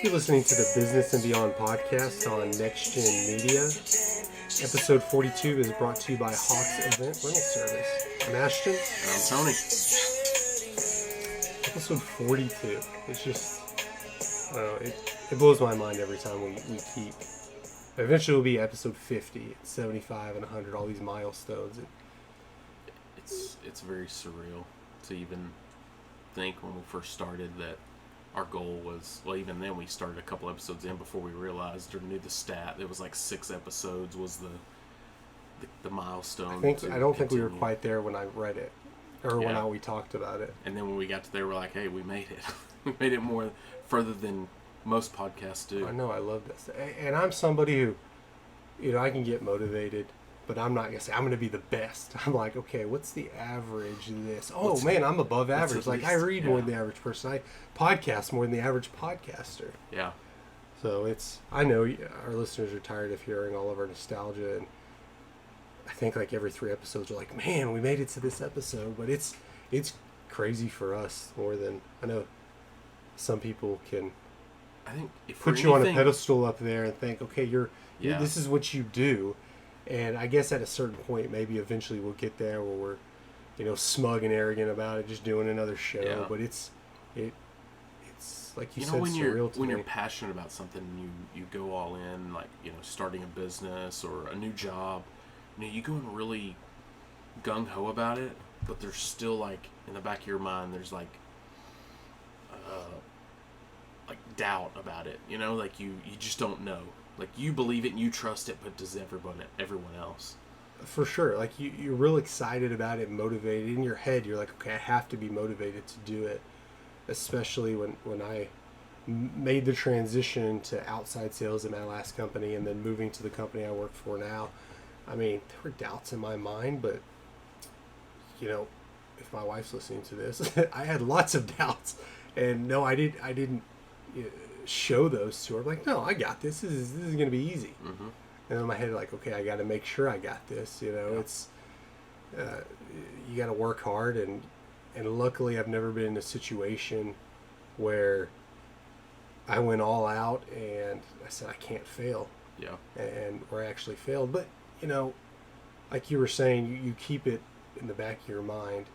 You're listening to the Business and Beyond podcast on Next Gen Media. Episode 42 is brought to you by Hawks Event Rental Service. I'm Ashton. I'm Tony. Episode 42. It's just, I don't know, it blows my mind every time we keep. Eventually it will be episode 50, 75, and 100, all these milestones. It's very surreal to even think when we first started that our goal was, well, even then we started a couple episodes in before we realized or knew the stat. It was like 6 episodes was the milestone. I don't think we were quite there when I read it, or when we talked about it. And then when we got to there, we're like, hey, we made it. We made it more further than most podcasts do. I know, I love this. And I'm somebody who, I can get motivated, but I'm not going to say I'm going to be the best. I'm like, okay, what's the average of this? Oh, man, I'm above average. Like, I read more than the average person. I podcast more than the average podcaster. Yeah. So I know our listeners are tired of hearing all of our nostalgia. And I think like every 3 episodes are like, man, we made it to this episode. But it's crazy for us more than, I know some people can put you on a pedestal up there and think, okay, this is what you do. And I guess at a certain point, maybe eventually we'll get there where we're, smug and arrogant about it, just doing another show. Yeah. But it's like you said, surreal to me. When you're passionate about something, you go all in, like, starting a business or a new job, you go in really gung-ho about it, but there's still, like, in the back of your mind, there's, like doubt about it, like you just don't know. Like, you believe it and you trust it, but does everyone else? For sure. Like, you're real excited about it, motivated. In your head, you're like, okay, I have to be motivated to do it. Especially when I made the transition to outside sales in my last company and then moving to the company I work for now. I mean, there were doubts in my mind, but, if my wife's listening to this, I had lots of doubts. And no, I didn't show those to her. I'm like, no, I got this. This is going to be easy. Mm-hmm. And in my head, like, okay, I got to make sure I got this. It's you got to work hard, and luckily, I've never been in a situation where I went all out and I said I can't fail. Yeah. Or I actually failed, but like you were saying, you keep it in the back of your mind.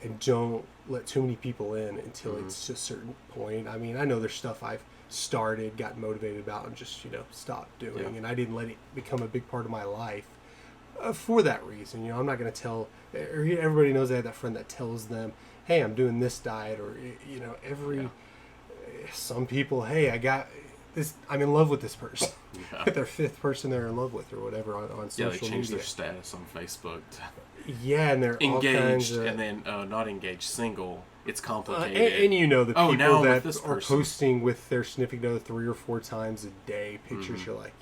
And don't let too many people in until it's a certain point. I mean, I know there's stuff I've started, got motivated about, and just, stopped doing. Yeah. And I didn't let it become a big part of my life for that reason. I'm not going to tell, everybody knows I have that friend that tells them, hey, I'm doing this diet, or, some people, hey, I got this, I'm in love with this person. Yeah. Their 5th person they're in love with, or whatever, on social media. Yeah, they change their status on Facebook. Yeah, and they're engaged, and then not engaged, single. It's complicated. And the people that are posting with their significant other 3 or 4 times a day pictures, you're like,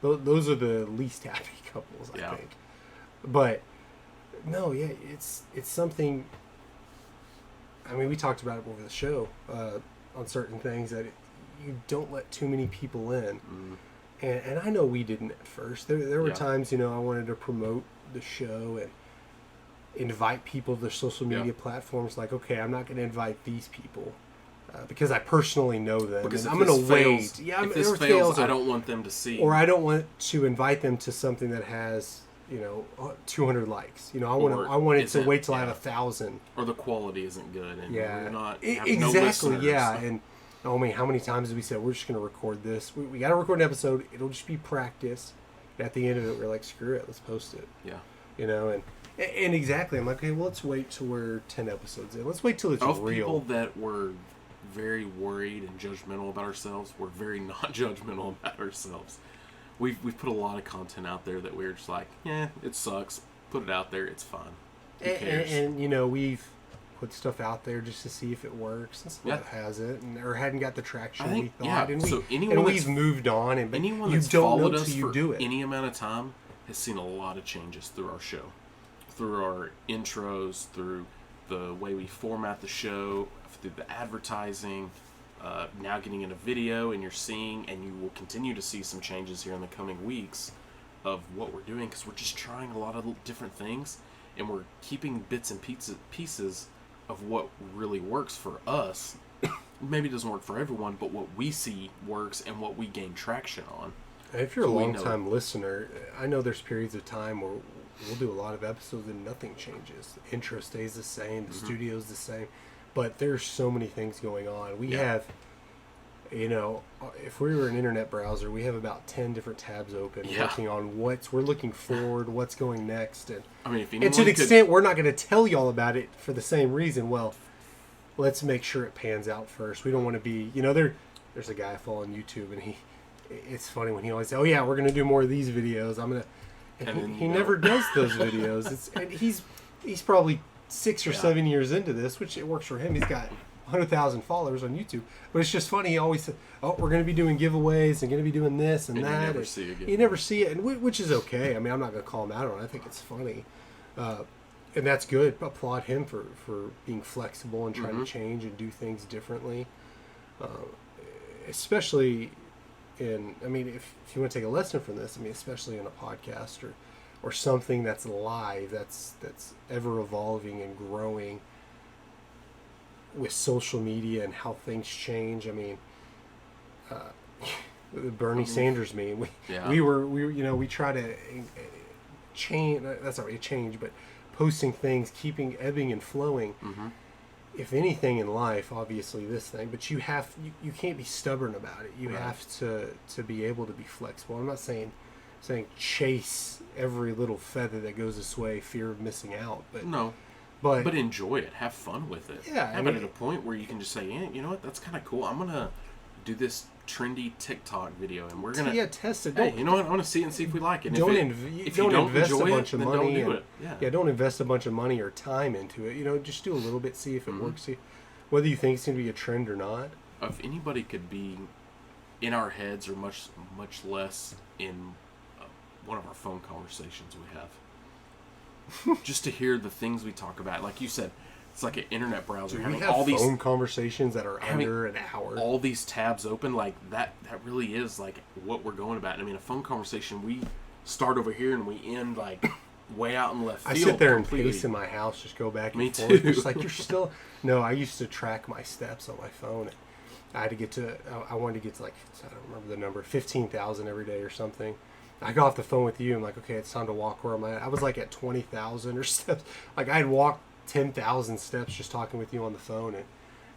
those are the least happy couples, I think. But no, it's something. I mean, we talked about it over the show on certain things that you don't let too many people in, and I know we didn't at first. There were times, I wanted to promote the show and invite people to their social media platforms. Like, okay, I'm not going to invite these people because I personally know them. Because I'm going to wait. Yeah, if this fails, I don't want them to see. Or I don't want to invite them to something that has 200 likes. I want it to wait till I have 1,000. Or the quality isn't good. And we're not exactly. No yeah, and how many times have we said we're just going to record this? We got to record an episode. It'll just be practice. At the end of it, we're like, screw it, let's post it. Yeah. And exactly, I'm like, okay, well, let's wait till we're 10 episodes in. Let's wait till it's real. People that were very worried and judgmental about ourselves, we're very not judgmental about ourselves. We've put a lot of content out there that we're just like, it sucks. Put it out there, it's fine. Who cares? And we've put stuff out there just to see if it works, and some of it hasn't, or hadn't got the traction we thought. And we've moved on. And anyone that's followed us for any amount of time has seen a lot of changes through our show, through our intros, through the way we format the show, through the advertising, now getting into video, and you're seeing, and you will continue to see some changes here in the coming weeks of what we're doing, because we're just trying a lot of different things, and we're keeping bits and pieces of what really works for us maybe doesn't work for everyone, but what we see works and what we gain traction on. If you're a long-time listener, I know there's periods of time where we'll do a lot of episodes and nothing changes. The intro stays the same, the studio's the same, but there's so many things going on. We have, if we were an internet browser, we have about 10 different tabs open, working on we're looking forward, what's going next, and to the extent we're not going to tell y'all about it for the same reason. Well, let's make sure it pans out first. We don't want to be, there's a guy I follow on YouTube, and it's funny when he always says, "Oh yeah, we're going to do more of these videos. I'm going to." And he never does those videos. And he's probably 6 or 7 years into this, which it works for him. He's got 100,000 followers on YouTube. But it's just funny. He always says, "Oh, we're going to be doing giveaways and going to be doing this and that." You never see it, and which is okay. I mean, I'm not going to call him out on it. I think it's funny. And that's good. Applaud him for being flexible and trying to change and do things differently. Especially if you want to take a lesson from this, especially in a podcast or something that's live, that's ever evolving and growing with social media and how things change. The Bernie Sanders meme. We try to change. That's not really a change, but posting things, keeping ebbing and flowing. If anything in life, obviously this thing, but you can't be stubborn about it. You have to be able to be flexible. I'm not saying chase every little feather that goes this way, fear of missing out. But no. But enjoy it. Have fun with it. Yeah. Have it at a point where you can just say, you know what, that's kind of cool. I'm going to do this trendy TikTok video, and we're gonna test it. Hey, you know what? I want to see it and see if we like it. Don't invest a bunch of money. Don't do it. Don't invest a bunch of money or time into it. Just do a little bit, see if it works. See whether you think it's gonna be a trend or not. If anybody could be in our heads, or much less in one of our phone conversations we have, just to hear the things we talk about, like you said. It's like an internet browser. We have all these phone conversations that are under an hour. All these tabs open, like that really is like what we're going about. A phone conversation, we start over here and we end like way out in left field. I sit there completely. And pace in my house, just go back and forth. Me too. Just like you're still. No, I used to track my steps on my phone. And I had to get to. I wanted to get to, like, I don't remember the number, 15,000 every day or something. I got off the phone with you. I'm like, okay, it's time to walk. Where am I at? I was like at 20,000 or steps. Like I had walked 10,000 steps just talking with you on the phone, and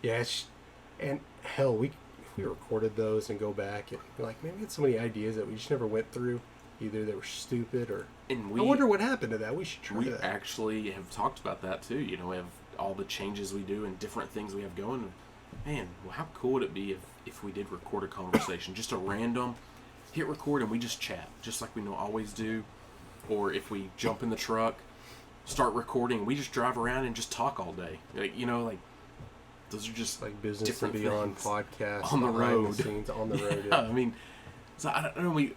and hell, if we recorded those and go back and like, man, we had so many ideas that we just never went through. Either they were stupid or I wonder what happened to that. We should try that. We actually have talked about that too. We have all the changes we do and different things we have going. Man, how cool would it be if we did record a conversation, just a random hit record, and we just chat, just like we always do, or if we jump in the truck, start recording, we just drive around and just talk all day. Those are just like business and beyond podcasts on the road. On the road. Yeah. So I don't know.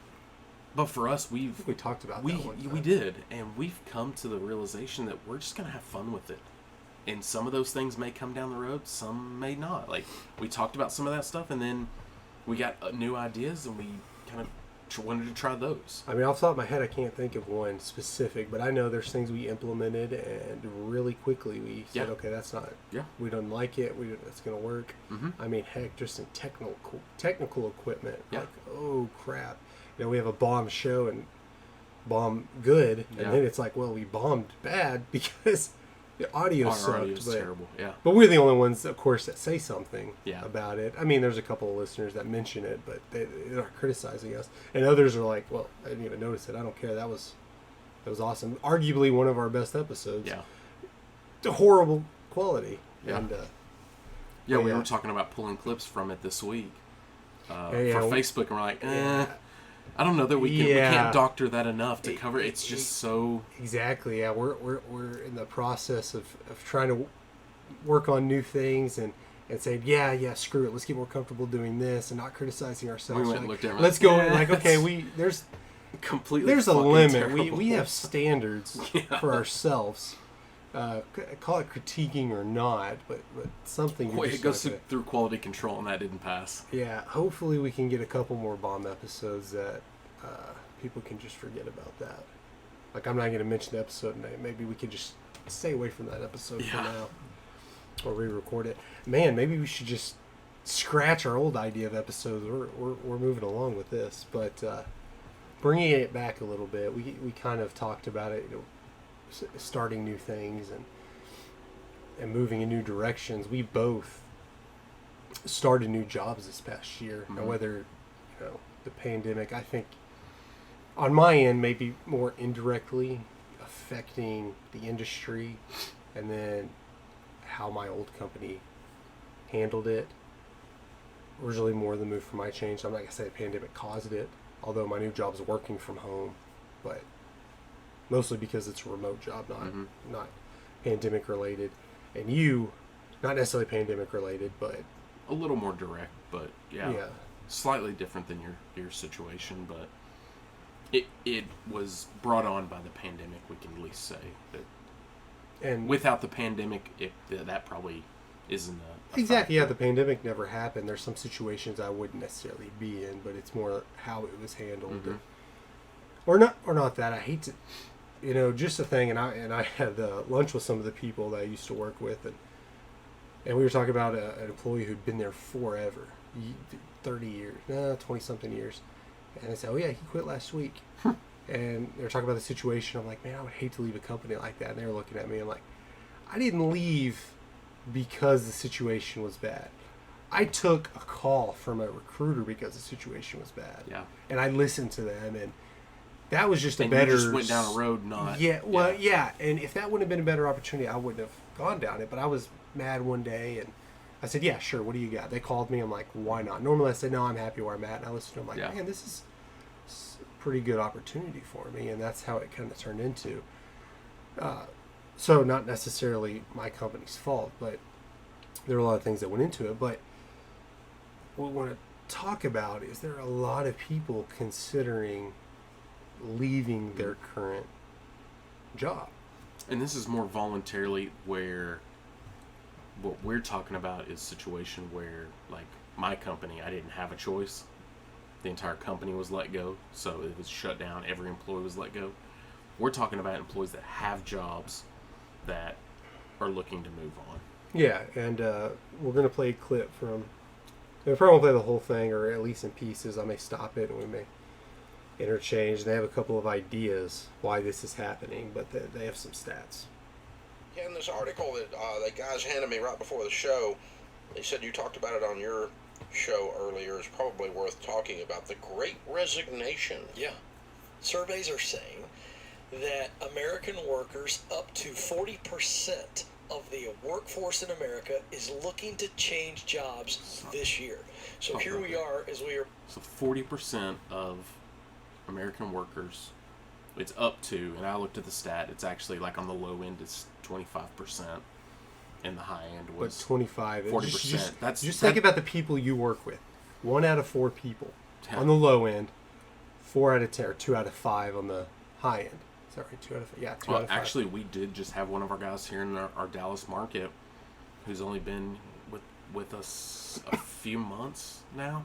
But for us, we talked about that one time. We did, and we've come to the realization that we're just gonna have fun with it. And some of those things may come down the road, some may not. Like we talked about some of that stuff, and then we got new ideas, and we kind of wanted to try those. Off the top of my head, I can't think of one specific, but I know there's things we implemented, and really quickly we said, okay, that's not. Yeah. We don't like it. It's going to work. Heck, just in technical equipment. Yeah. Like, oh crap, we have a bomb show and bomb good, and then it's like, well, we bombed bad because the audio sucked. Audio's terrible. Yeah. But we're the only ones, of course, that say something about it. There's a couple of listeners that mention it, but they're not criticizing us. And others are like, well, I didn't even notice it. I don't care. That was awesome. Arguably one of our best episodes. Yeah. Horrible quality. Yeah. And, we were talking about pulling clips from it this week for Facebook, and we're like, I don't know that we can't doctor that enough to cover it. It's just so... Exactly, yeah. We're in the process of trying to work on new things and saying, screw it. Let's get more comfortable doing this and not criticizing ourselves. We went and looked at it. Let's go. Okay, there's a limit. Terrible. We have standards for ourselves. Call it critiquing or not, but something. It goes through quality control, and that didn't pass. Yeah, hopefully we can get a couple more bomb episodes that people can just forget about that. Like, I'm not going to mention the episode name. Maybe we could just stay away from that episode for now, or re-record it. Man, maybe we should just scratch our old idea of episodes. We're moving along with this, but bringing it back a little bit, we kind of talked about it, starting new things and moving in new directions. We both started new jobs this past year. Now, whether the pandemic, I think, on my end, maybe more indirectly affecting the industry, and then how my old company handled it. Originally, more the move for my change. I'm not gonna say the pandemic caused it, although my new job's working from home, but mostly because it's a remote job, not pandemic related. And you, not necessarily pandemic related, but a little more direct, but yeah. Slightly different than your situation, but it was brought on by the pandemic. We can at least say that. And without the pandemic, that probably isn't a exactly. Yeah, the pandemic never happened. There's some situations I wouldn't necessarily be in, but it's more how it was handled, or not that. I hate to, just a thing. And I had lunch with some of the people that I used to work with, and we were talking about an employee who'd been there forever, 30 years, 20-something years. And I said, oh, yeah, he quit last week. And they were talking about the situation. I'm like, man, I would hate to leave a company like that. And they were looking at me. I'm like, I didn't leave because the situation was bad. I took a call from a recruiter because the situation was bad. Yeah. And I listened to them. And that was just a better... you just went down a road not... Yeah, well, yeah. And if that wouldn't have been a better opportunity, I wouldn't have gone down it. But I was mad one day, and I said, yeah, sure, what do you got? They called me. I'm like, why not? Normally I say, no, I'm happy where I'm at. And I listened to them like, man, this is a pretty good opportunity for me. And that's how it kind of turned into. So not necessarily my company's fault, but there are a lot of things that went into it. But what we want to talk about is there are a lot of people considering leaving their current job. And this is more voluntarily, where what we're talking about is a situation where, like, my company, I didn't have a choice. The entire company was let go, so it was shut down. Every employee was let go. We're talking about employees that have jobs that are looking to move on. Yeah, and we're going to play a clip from... We probably won't play the whole thing, or at least in pieces. I may stop it, and we may interchange. They have a couple of ideas why this is happening, but they have some stats. Yeah, in this article that guys handed me right before the show, they said you talked about it on your show earlier. It's probably worth talking about the Great Resignation. Yeah. Surveys are saying that American workers, up to 40% of the workforce in America, is looking to change jobs this year. So here we are as we are... So 40% of American workers, it's up to, and I looked at the stat, it's actually like on the low end it's 25%, and the high end was 25. 40%. Just think about the people you work with. 1 out of 4 people on the low end, 4 out of 10, or 2 out of 5 on the high end. Is that right? 2 out of 5? Yeah, 2 out of 5. Actually, we did just have one of our guys here in our Dallas market who's only been with us a few months now.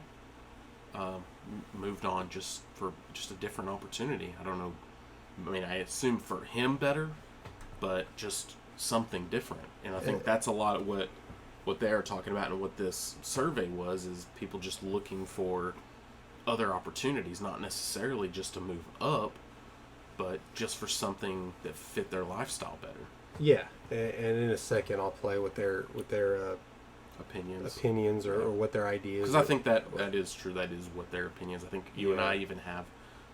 Moved on just for a different opportunity. I don't know. I mean, I assume for him better, but just something different. And I think that's a lot of what they're talking about, and what this survey was, is people just looking for other opportunities, not necessarily just to move up, but just for something that fit their lifestyle better. Yeah, and in a second I'll play with their opinions or what their ideas. Because I think that is true. That is what their opinions. I think you and I even have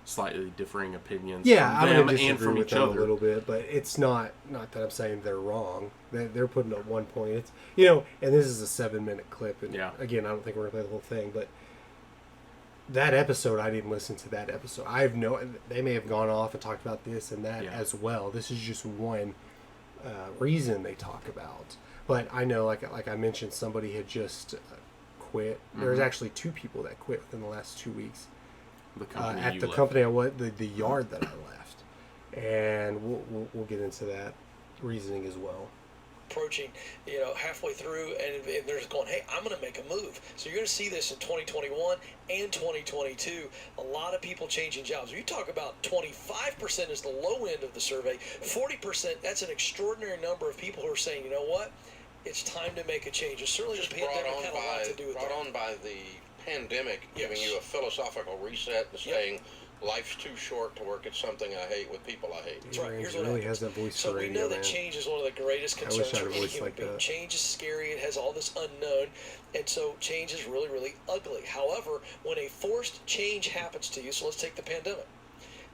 slightly differing opinions. Yeah, from I'm them going to disagree and with each them other a little bit, but it's not that I'm saying they're wrong. They're putting up one point. It's and this is a 7-minute clip, and again, I don't think we're going to play the whole thing, but that episode, I didn't listen to that episode. They may have gone off and talked about this and that as well. This is just one reason they talk about. But I know, like I mentioned, somebody had just quit. There's actually 2 people that quit within the last 2 weeks. At the company I was, the yard that I left, and we'll get into that reasoning as well. Approaching, halfway through, and they're just going, hey, I'm going to make a move. So you're going to see this in 2021 and 2022. A lot of people changing jobs. You talk about 25% is the low end of the survey. 40%, that's an extraordinary number of people who are saying, you know what? it's time to make a change. It's certainly just the pandemic had a lot to do with that. Brought on by the pandemic, giving you a philosophical reset and saying, life's too short to work at something I hate with people I hate. That's right. Here's what really has that voice so for radio, we know that man. change is one of the greatest concerns for any human being. Change is scary. It has all this unknown. And so change is really, really ugly. However, when a forced change happens to you, so let's take the pandemic.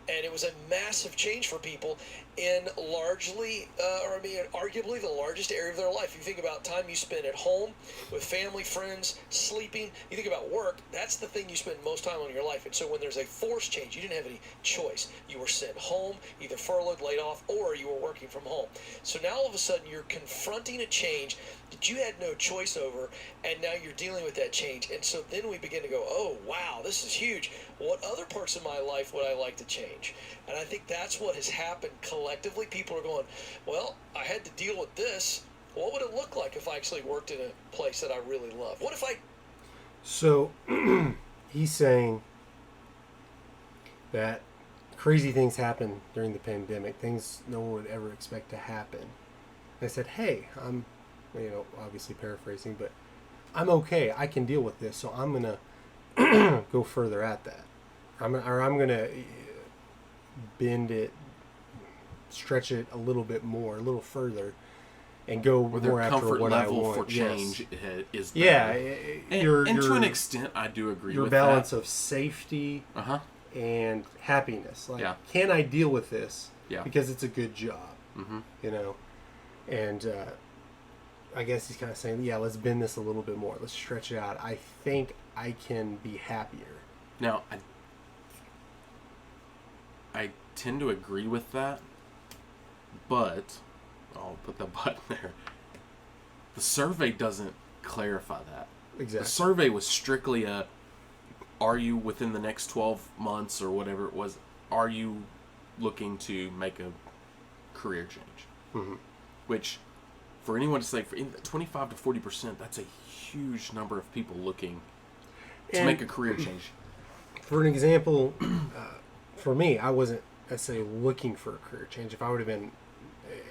And it was a massive change for people in arguably the largest area of their life. You think about time you spend at home with family, friends, sleeping. You think about work, that's the thing you spend most time on in your life. And so when there's a forced change, you didn't have any choice. You were sent home, either furloughed, laid off, or you were working from home. So now all of a sudden you're confronting a change that you had no choice over, and now you're dealing with that change. And so then we begin to go, oh, wow, this is huge. What other parts of my life would I like to change? And I think that's what has happened collectively. People are going, well, I had to deal with this. What would it look like if I actually worked in a place that I really love? What if I... So he's saying that crazy things happen during the pandemic, things no one would ever expect to happen. I said, hey, I'm, obviously paraphrasing, but I'm okay. I can deal with this, so I'm going to go further at that. I'm going to bend it, stretch it a little bit more, a little further, and go more after what I want. For change is better. Yeah, and to an extent, I do agree with that. Your balance of safety and happiness. Like, can I deal with this? Yeah. Because it's a good job. Mm-hmm. And I guess he's kind of saying, let's bend this a little bit more. Let's stretch it out. I think I can be happier. Now, I tend to agree with that, but I'll put the but there. The survey doesn't clarify that. Exactly. The survey was strictly are you within the next 12 months or whatever it was, are you looking to make a career change? Mm-hmm. Which, for anyone to say, for 25 to 40%, that's a huge number of people looking to make a career change. For an example, for me, I wasn't necessarily looking for a career change. If I would have been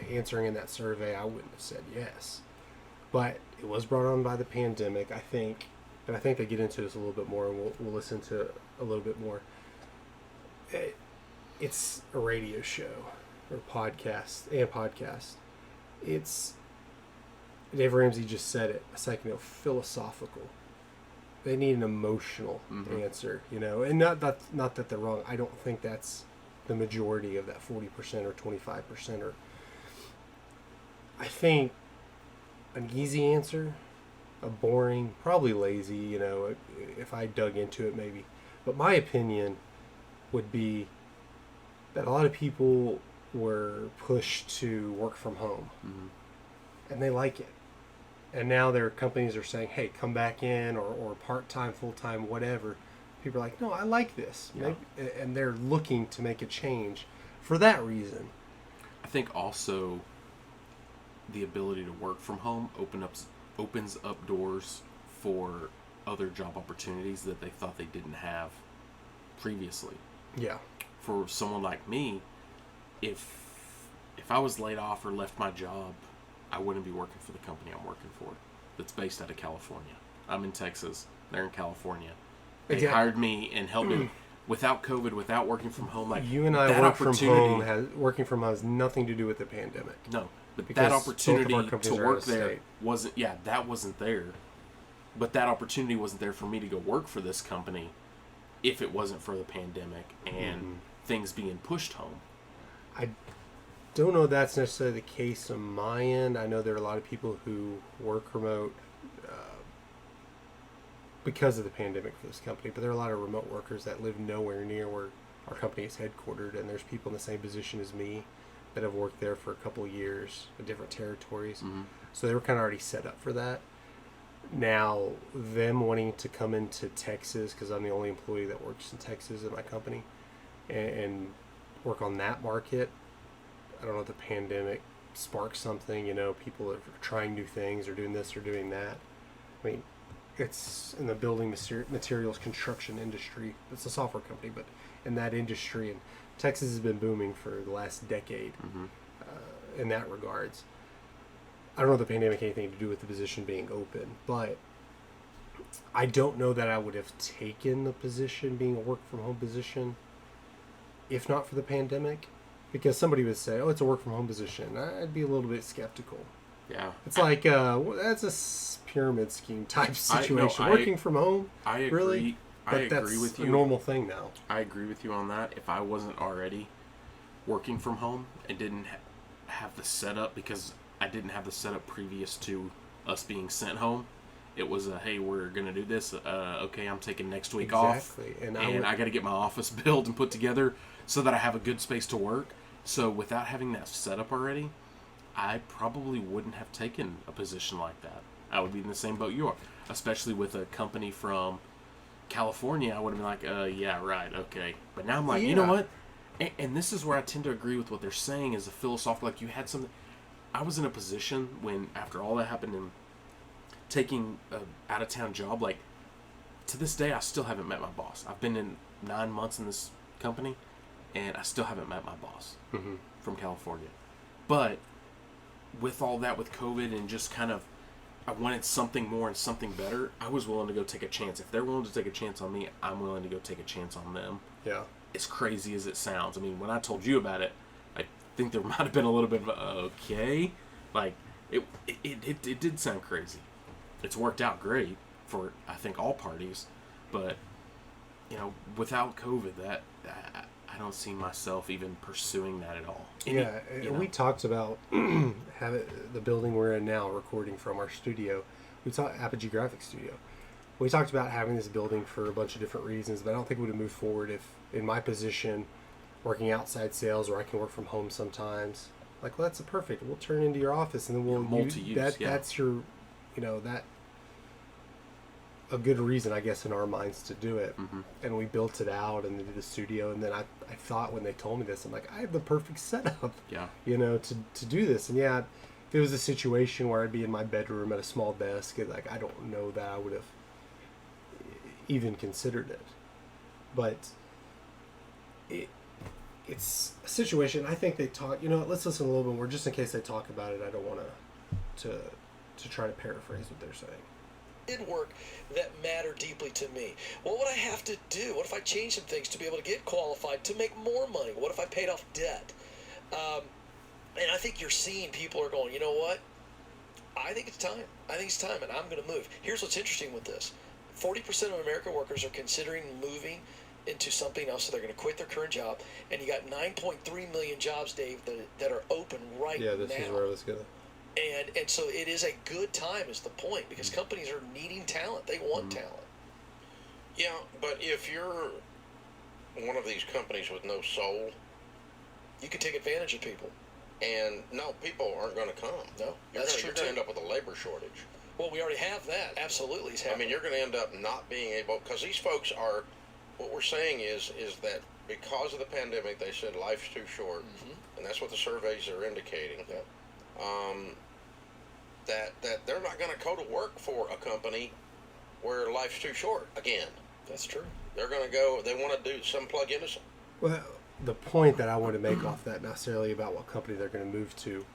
answering in that survey, I wouldn't have said yes. But it was brought on by the pandemic, I think, and I think they get into this a little bit more, and we'll listen to it a little bit more. It's a radio show or podcast. It's, Dave Ramsey just said it a second ago, philosophical. They need an emotional answer, and not that they're wrong. I don't think that's the majority of that 40% or 25%. Or I think an easy answer, a boring, probably lazy, if I dug into it maybe. But my opinion would be that a lot of people were pushed to work from home, and they like it. And now their companies are saying, hey, come back in, or part-time, full-time, whatever. People are like, no, I like this. Yeah. And they're looking to make a change for that reason. I think also the ability to work from home opens up doors for other job opportunities that they thought they didn't have previously. Yeah. For someone like me, if I was laid off or left my job, I wouldn't be working for the company I'm working for that's based out of California. I'm in Texas. They're in California. They hired me and helped me without COVID, without working from home. Like, you and I work from home. Working from home has nothing to do with the pandemic. No, but that opportunity to work there wasn't. Yeah, that wasn't there. But that opportunity wasn't there for me to go work for this company if it wasn't for the pandemic and things being pushed home. I don't know if that's necessarily the case on my end. I know there are a lot of people who work remote because of the pandemic for this company, but there are a lot of remote workers that live nowhere near where our company is headquartered, and there's people in the same position as me that have worked there for a couple of years in different territories. So they were kind of already set up for that. Now, them wanting to come into Texas, because I'm the only employee that works in Texas at my company, and work on that market, I don't know if the pandemic sparked something, people are trying new things or doing this or doing that. I mean, it's in the building materials construction industry. It's a software company, but in that industry, and Texas has been booming for the last decade in that regards. I don't know if the pandemic had anything to do with the position being open, but I don't know that I would have taken the position being a work from home position if not for the pandemic, because somebody would say, "Oh, it's a work from home position." I'd be a little bit skeptical. Yeah, it's like that's a pyramid scheme type situation. Working from home, I agree. Really? I agree with you. That's a normal thing now. I agree with you on that. If I wasn't already working from home and didn't have the setup, because I didn't have the setup previous to us being sent home, it was hey, we're gonna do this. Okay, I'm taking next week off, and I got to get my office built and put together so that I have a good space to work. So without having that setup already, I probably wouldn't have taken a position like that. I would be in the same boat you are, especially with a company from California. I would have been like, yeah, right, okay. But now I'm like, you know what? And this is where I tend to agree with what they're saying is a philosophical, like you had something. I was in a position when, after all that happened and taking an out-of-town job, like, to this day, I still haven't met my boss. I've been in 9 months in this company, and I still haven't met my boss from California. But with all that, with COVID and just kind of, I wanted something more and something better, I was willing to go take a chance. If they're willing to take a chance on me, I'm willing to go take a chance on them. Yeah. As crazy as it sounds. I mean, when I told you about it, I think there might have been a little bit of okay. Like, it did sound crazy. It's worked out great for, I think, all parties. But, you know, without COVID, that I don't see myself even pursuing that at all. We talked about the building we're in now, recording from our studio. We talked Apogee Grafix studio. We talked about having this building for a bunch of different reasons, but I don't think we would have moved forward if, in my position, working outside sales, where I can work from home sometimes. Like, well, that's perfect. We'll turn into your office, and then we'll multi-use. That's your, that. A good reason, I guess, in our minds to do it. And we built it out and did the studio. And then I thought when they told me this, I'm like, I have the perfect setup. Yeah. To do this. And yeah, if it was a situation where I'd be in my bedroom at a small desk, like, I don't know that I would have even considered it. But it's a situation. I think they talk. Let's listen a little bit more, just in case they talk about it. I don't want to try to paraphrase what they're saying. Did work that matter deeply to me. What would I have to do? What if I changed some things to be able to get qualified to make more money? What if I paid off debt? And I think you're seeing people are going, you know what? I think it's time. And I'm going to move. Here's what's interesting with this. 40% of American workers are considering moving into something else, so they're going to quit their current job. And you got 9.3 million jobs, Dave, that are open right now. Yeah, this is where I was going to... And so it is a good time is the point, because companies are needing talent. They want talent. Yeah, but if you're one of these companies with no soul, you can take advantage of people. And no, people aren't going to come. No, you're going to end up with a labor shortage. Well, we already have that. Absolutely. I mean, you're going to end up not being able, because these folks are, what we're saying is that because of the pandemic, they said life's too short, and that's what the surveys are indicating. Yeah. That they're not going to go to work for a company where life's too short again. That's true. They're going to go, they want to do some plug into some. Well, the point that I want to make off that, not necessarily about what company they're going to move to,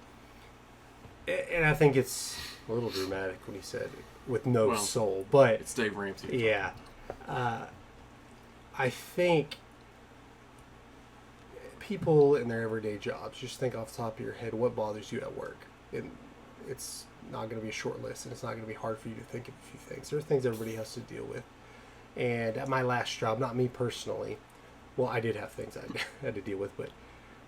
and I think it's a little dramatic when he said with no soul, but it's Dave Ramsey. Yeah. I think people in their everyday jobs, just think off the top of your head what bothers you at work. And it's not going to be a short list, and it's not going to be hard for you to think of a few things. There are things everybody has to deal with. And at my last job, not me personally, well, I did have things I had to deal with, but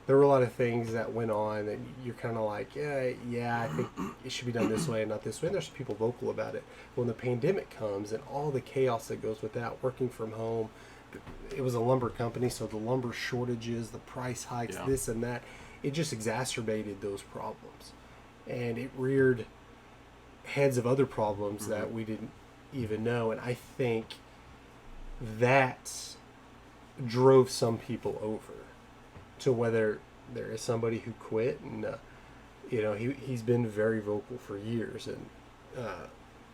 there were a lot of things that went on that you're kind of like, yeah, I think it should be done this way and not this way. And there's people vocal about it. When the pandemic comes and all the chaos that goes with that, working from home, it was a lumber company, so the lumber shortages, the price hikes, this and that, it just exacerbated those problems. And it reared heads of other problems that we didn't even know. And I think that drove some people over to whether there is somebody who quit. And, he's been very vocal for years and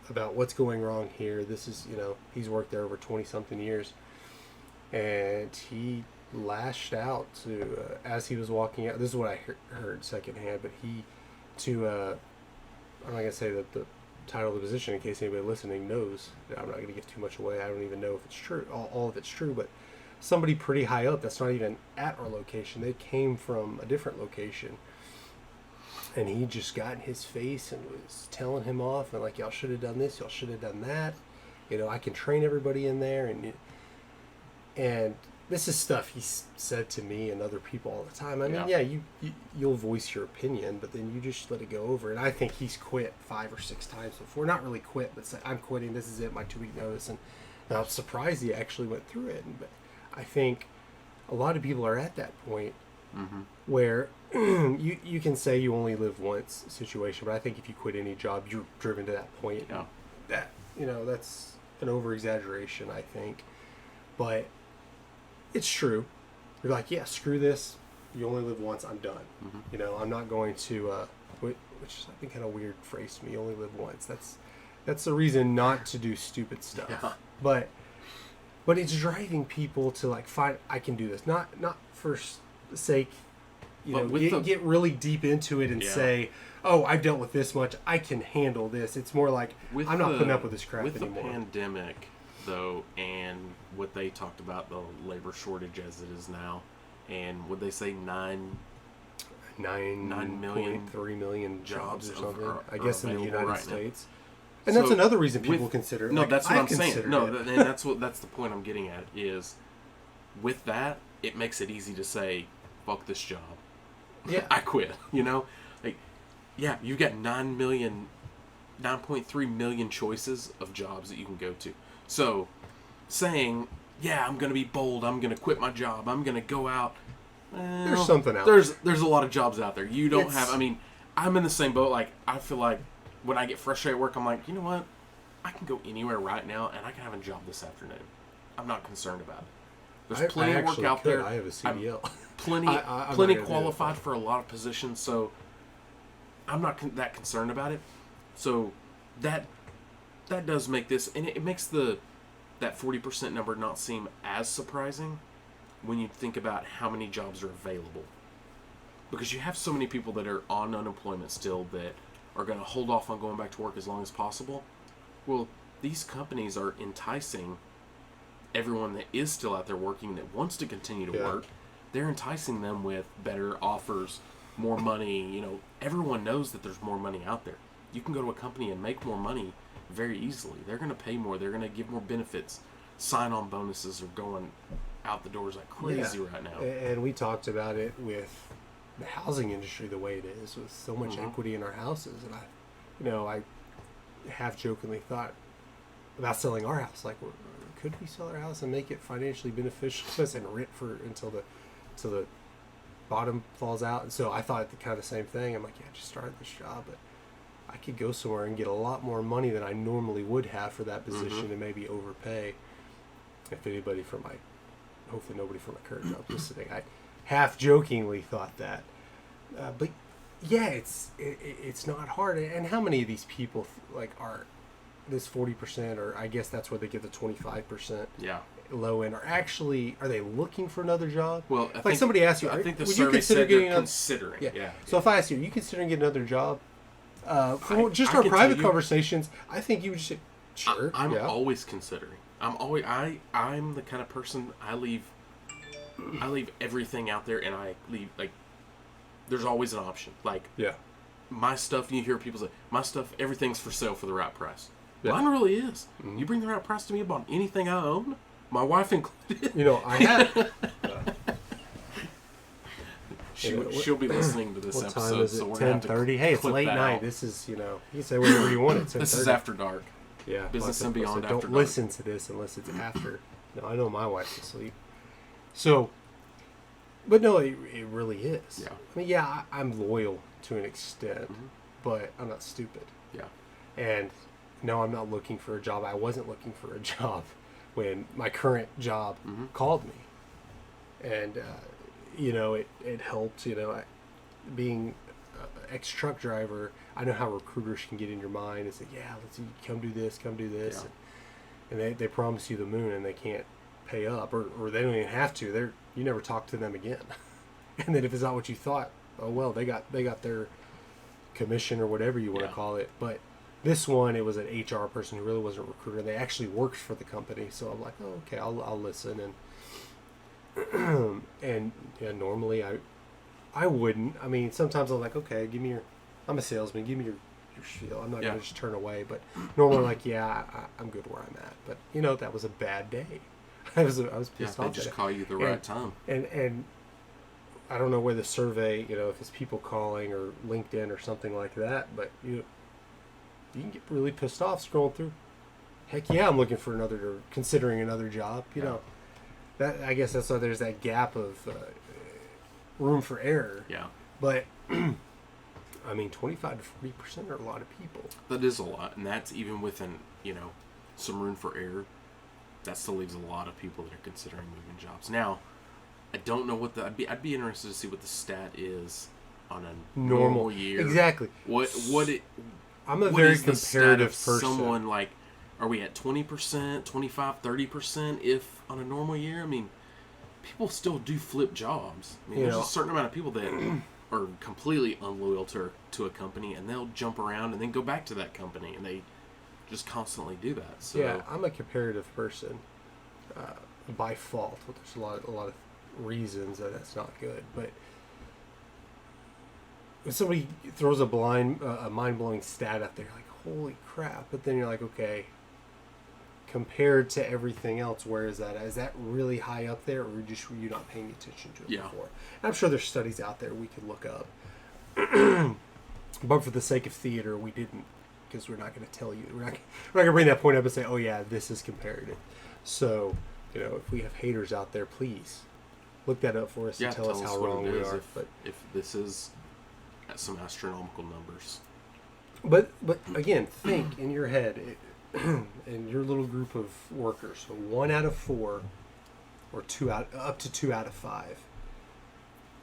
about what's going wrong here. This is, he's worked there over 20-something years. And he lashed out to, as he was walking out, this is what I heard secondhand, but I'm not gonna say that the title of the position, in case anybody listening knows. I'm not gonna give too much away. I don't even know if it's true, all of it's true, but somebody pretty high up that's not even at our location. They came from a different location, and he just got in his face and was telling him off and like, y'all should have done this, y'all should have done that. You know, I can train everybody in there, and this is stuff he said to me and other people all the time. I mean, you'll voice your opinion, but then you just let it go over. And I think he's quit 5 or 6 times before. Not really quit, but said, I'm quitting. This is it, my 2-week notice. And I'm surprised he actually went through it. But I think a lot of people are at that point where you can say you only live once situation, but I think if you quit any job, you're driven to that point. Yeah. That, that's an over-exaggeration, I think. But it's true. You're like, yeah, screw this. You only live once. I'm done. I'm not going to, which is, I think, kind of weird phrase to me. You only live once. That's a reason not to do stupid stuff. Yeah. But it's driving people to like find, I can do this. Not for sake, get really deep into it and say, oh, I've dealt with this much. I can handle this. It's more like, I'm not putting up with this crap anymore. With the pandemic, though, and what they talked about, the labor shortage as it is now, and would they say 9 million, 3 million jobs or something? I guess in the United States. Now. And that's another reason people consider it. No, that's what I'm saying. No, and that's the point I'm getting at is, with that, it makes it easy to say, fuck this job. Yeah. I quit. Like, yeah, you've got 9.3 million choices of jobs that you can go to. So, saying, yeah, I'm going to be bold, I'm going to quit my job, I'm going to go out. There's something out there. There's a lot of jobs out there. You don't have, I mean, I'm in the same boat. Like, I feel like when I get frustrated at work, I'm like, you know what? I can go anywhere right now, and I can have a job this afternoon. I'm not concerned about it. There's plenty of work out there. I have a CDL. Plenty qualified for a lot of positions, so I'm not that concerned about it. So that does make this, and it makes that 40% number not seem as surprising when you think about how many jobs are available. Because you have so many people that are on unemployment still that are going to hold off on going back to work as long as possible. Well, these companies are enticing everyone that is still out there working, that wants to continue to work. They're enticing them with better offers, more money. Everyone knows that there's more money out there. You can go to a company and make more money very easily. They're going to pay more. They're going to give more benefits. Sign-on bonuses are going out the doors like crazy right now. And we talked about it with the housing industry the way it is, with so much equity in our houses. And I half jokingly thought about selling our house. Like, could we sell our house and make it financially beneficial to us and rent for until the bottom falls out? And so I thought kind of the same thing. I'm like, yeah, just start this job, but I could go somewhere and get a lot more money than I normally would have for that position and maybe overpay. If anybody hopefully nobody from my current job listening, I half jokingly thought that. But yeah, it's not hard. And how many of these people are this 40%, or I guess that's where they get the 25% low end, are they looking for another job? Well, somebody asked you, I think the would survey you consider said getting considering. Yeah. So if I asked you, are you considering getting another job? From just our private conversations, I think you would just say, sure. I'm always considering. I'm the kind of person, I leave everything out there, and I leave, there's always an option. My stuff, you hear people say, my stuff, everything's for sale for the right price. Yeah. Mine really is. Mm-hmm. You bring the right price to me about anything I own, my wife included. I have. She'll be listening to this episode. Is it? So we're 10:30. Hey, it's late night. This is, you can say whatever you want. This is after dark. Yeah. Business and Beyond after dark. Don't listen to this unless it's after. No, I know my wife's asleep. So, but no, it really is. Yeah. I mean, yeah, I'm loyal to an extent, but I'm not stupid. Yeah. And no, I'm not looking for a job. I wasn't looking for a job when my current job called me. And, it helped, being an ex-truck driver, I know how recruiters can get in your mind and say, yeah, let's come do this. Yeah. And they promise you the moon and they can't pay up, or they don't even have to. You never talk to them again. And then if it's not what you thought, oh well, they got their commission or whatever you want to call it. But this one, it was an HR person who really wasn't a recruiter. They actually worked for the company. So I'm like, oh, okay, I'll listen. And normally I wouldn't. I mean, sometimes I'm like, okay, I'm a salesman. Give me your spiel. I'm not going to just turn away. But normally, like, I'm good where I'm at. But, that was a bad day. I was pissed off. They just call you the right time. And I don't know where the survey, if it's people calling or LinkedIn or something like that, but you can get really pissed off scrolling through. Heck yeah, I'm looking for considering another job. That I guess that's why there's that gap of room for error. Yeah. But I mean, 25 to 40% are a lot of people. That is a lot, and that's even within some room for error. That still leaves a lot of people that are considering moving jobs. Now, I don't know what I'd be interested to see what the stat is on a normal year. Exactly. I'm a very comparative person. Someone like, are we at 20%, 25, 30% if on a normal year? I mean, people still do flip jobs. I mean, there's a certain amount of people that are completely unloyal to a company, and they'll jump around and then go back to that company, and they just constantly do that. So yeah, I'm a comparative person by fault. But there's a lot of reasons that's not good, but if somebody throws a mind-blowing stat out there, like, holy crap, but then you're like, okay, compared to everything else, where is that? Is that really high up there, or were you not paying attention to it before? And I'm sure there's studies out there we could look up. But for the sake of theater, we didn't, because we're not going to tell you. We're not going to bring that point up and say, oh yeah, this is comparative. So, if we have haters out there, please look that up for us and tell us how wrong we are. If this is at some astronomical numbers. But again, think in your head, in your little group of workers, so 1 out of 4 or up to 2 out of 5.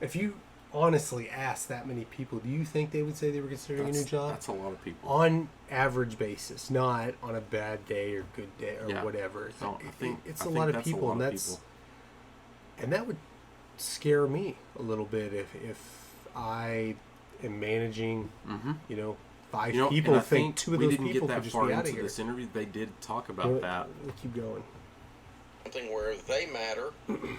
If you honestly ask that many people, do you think they would say they were considering a new job? That's a lot of people. On average basis, not on a bad day or good day or whatever. So it's a lot of people, and that would scare me a little bit if I am managing, 5 people. Think 2 of those people could just be out of here. This interview, they did talk about that. We'll keep going. Something where they matter,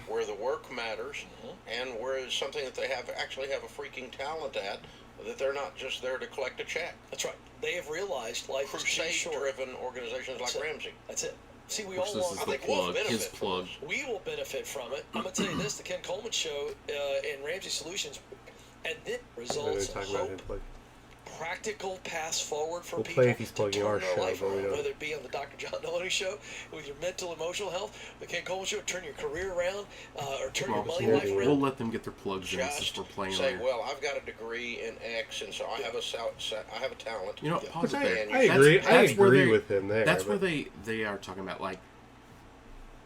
where the work matters, and where it's something that they actually have a freaking talent at, that they're not just there to collect a check. That's right. They have realized life is too short. Crusade-driven organizations like Ramsey. That's it. See, we all want. I think we'll benefit from it. We will benefit from it. I'm going to tell you this: the Ken Coleman Show and Ramsey Solutions, and this results in hope. Practical paths forward for people to turn their life around, whether it be on the Dr. John Nolan Show with your mental, emotional health, the Ken Coleman Show, turn your career around, or turn your money life around. We'll let them get their plugs in since we're playing say, well, I've got a degree in X, and so I have a talent. I agree. I agree with him there. That's where they are talking about, like,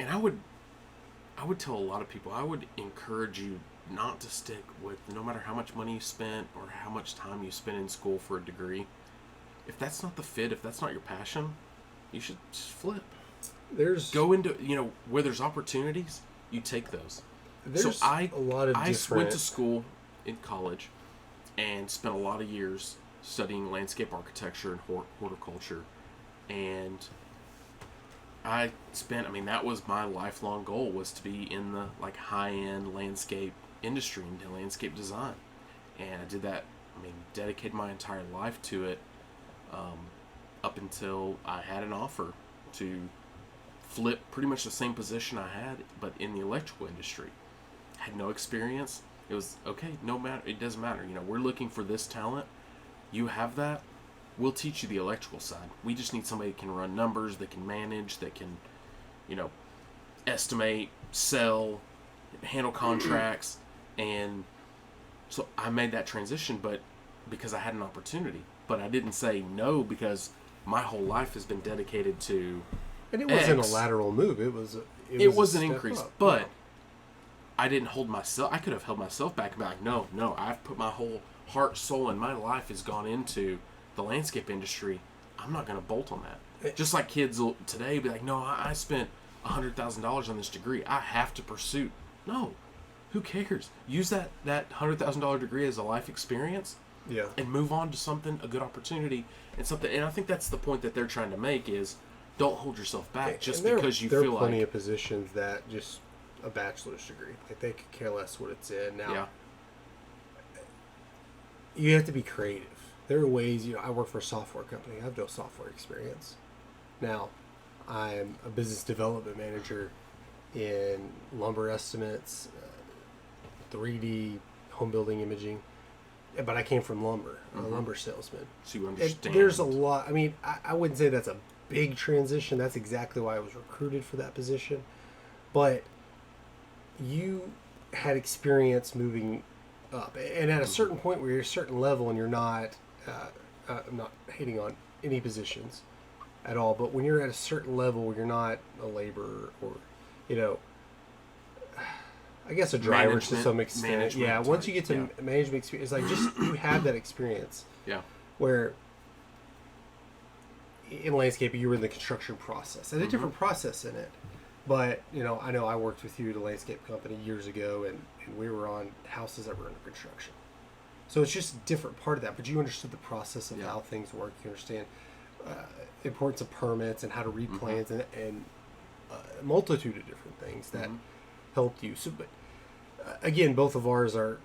and I would tell a lot of people, I would encourage you not to stick with, no matter how much money you spent or how much time you spent in school for a degree. If that's not the fit, if that's not your passion, you should just flip. Go into, where there's opportunities, you take those. There's a lot of I went to school in college and spent a lot of years studying landscape architecture and horticulture. And that was my lifelong goal, was to be in the high-end landscape industry and landscape design. And I did that, dedicated my entire life to it, up until I had an offer to flip pretty much the same position I had, but in the electrical industry. Had no experience. It was, okay, no matter, it doesn't matter. We're looking for this talent. You have that. We'll teach you the electrical side. We just need somebody that can run numbers, that can manage, that can, estimate, sell, handle contracts. And so I made that transition, but because I had an opportunity. But I didn't say no, because my whole life has been dedicated to And it wasn't a lateral move. It was an increase. Up. But I didn't hold myself. I could have held myself back and be like, no, I've put my whole heart, soul, and my life has gone into the landscape industry. I'm not going to bolt on that. Just like kids will today be like, no, I spent $100,000 on this degree. I have to pursue. No. Who cares? Use that $100,000 degree as a life experience. and move on to something, a good opportunity, and something. And I think that's the point that they're trying to make is don't hold yourself back just because you feel like... There are plenty of positions that just a bachelor's degree. Like, they could care less what it's in. Now, you have to be creative. There are ways, I work for a software company. I have no software experience. Now, I'm a business development manager in lumber estimates, 3D home building imaging. But I came from lumber. I'm a lumber salesman. So you understand. There's a lot. I mean, I wouldn't say that's a big transition. That's exactly why I was recruited for that position. But you had experience moving up. And at a certain point where you're at a certain level and you're not, I'm not hating on any positions at all, but when you're at a certain level where you're not a laborer or, I guess a driver to some extent. Yeah, once you get to management experience, it's like just you have that experience. Yeah. Where in landscaping you were in the construction process. And a different process in it. But, I know I worked with you at a landscape company years ago and we were on houses that were under construction. So it's just a different part of that. But you understood the process of how things work. You understand the importance of permits and how to read plans and a multitude of different things that helped you. So, but again, both of ours are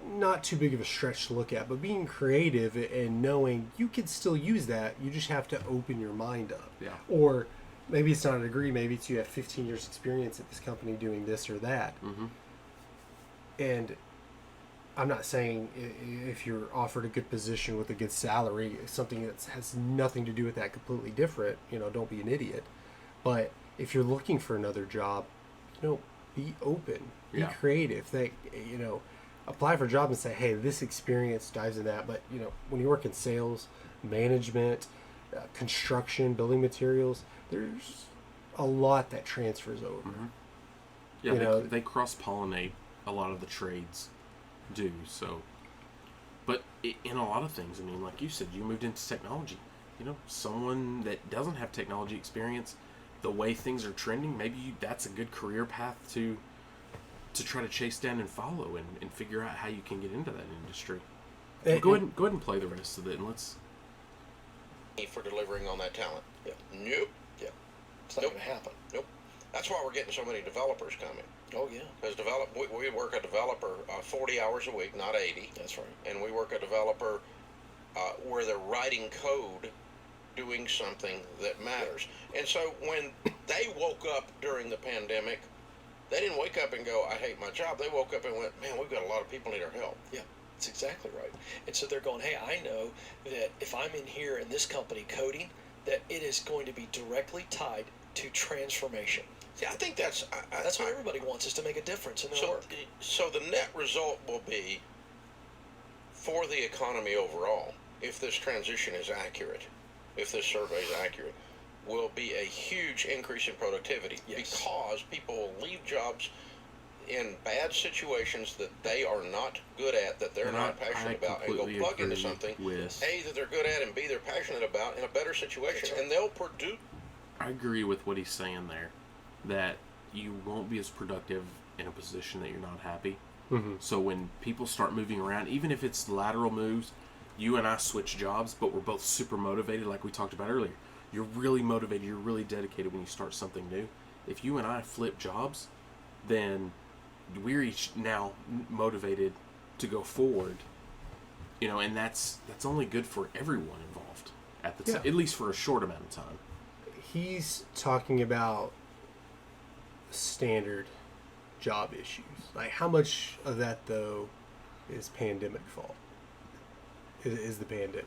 not too big of a stretch to look at, but being creative and knowing you can still use that, you just have to open your mind up. Yeah. Or maybe it's not a degree, maybe it's you have 15 years experience at this company doing this or that. And I'm not saying if you're offered a good position with a good salary, something that has nothing to do with that, completely different, don't be an idiot. But if you're looking for another job, be open, be creative. Think, apply for a job and say, hey, this experience dives in that. But, when you work in sales, management, construction, building materials, there's a lot that transfers over. Yeah, they cross-pollinate a lot of the trades do. So, but in a lot of things, I mean, like you said, you moved into technology. Someone that doesn't have technology experience, the way things are trending, maybe that's a good career path to try to chase down and follow and figure out how you can get into that industry. Go ahead and play the rest of it, and let's... For delivering on that talent. Yeah. Nope. Yeah. It's not going to happen. Nope. That's why we're getting so many developers coming. Oh, yeah. Because we work a developer 40 hours a week, not 80. That's right. And we work a developer where they're writing code doing something that matters. And so when they woke up during the pandemic, they didn't wake up and go, I hate my job. They woke up and went, man, we've got a lot of people need our help. Yeah, that's exactly right. And so they're going, hey, I know that if I'm in here in this company coding, that it is going to be directly tied to transformation. See, I think that's what everybody wants, is to make a difference in their work. So the net result will be, for the economy overall, if this transition is accurate, if this survey is accurate, will be a huge increase in productivity because people will leave jobs in bad situations that they are not good at, that they're not passionate about, and go plug into something, A, that they're good at, and B, they're passionate about in a better situation, and they'll produce. I agree with what he's saying there, that you won't be as productive in a position that you're not happy. So when people start moving around, even if it's lateral moves, you and I switch jobs, but we're both super motivated, like we talked about earlier. You're really motivated, you're really dedicated when you start something new. If you and I flip jobs, then we're each now motivated to go forward, and that's only good for everyone involved at least for a short amount of time. He's talking about standard job issues. Like, how much of that though is pandemic fault? Is the pandemic?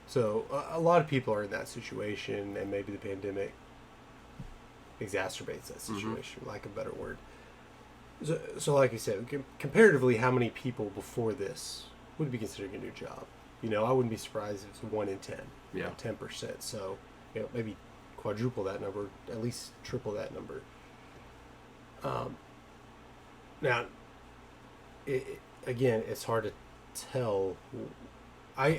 So a lot of people are in that situation, and maybe the pandemic exacerbates that situation, like a better word. So like you said, comparatively, how many people before this would be considering a new job? I wouldn't be surprised if it's 1 in 10, 10%. So maybe quadruple that number, at least triple that number. Now, again, it's hard to tell. I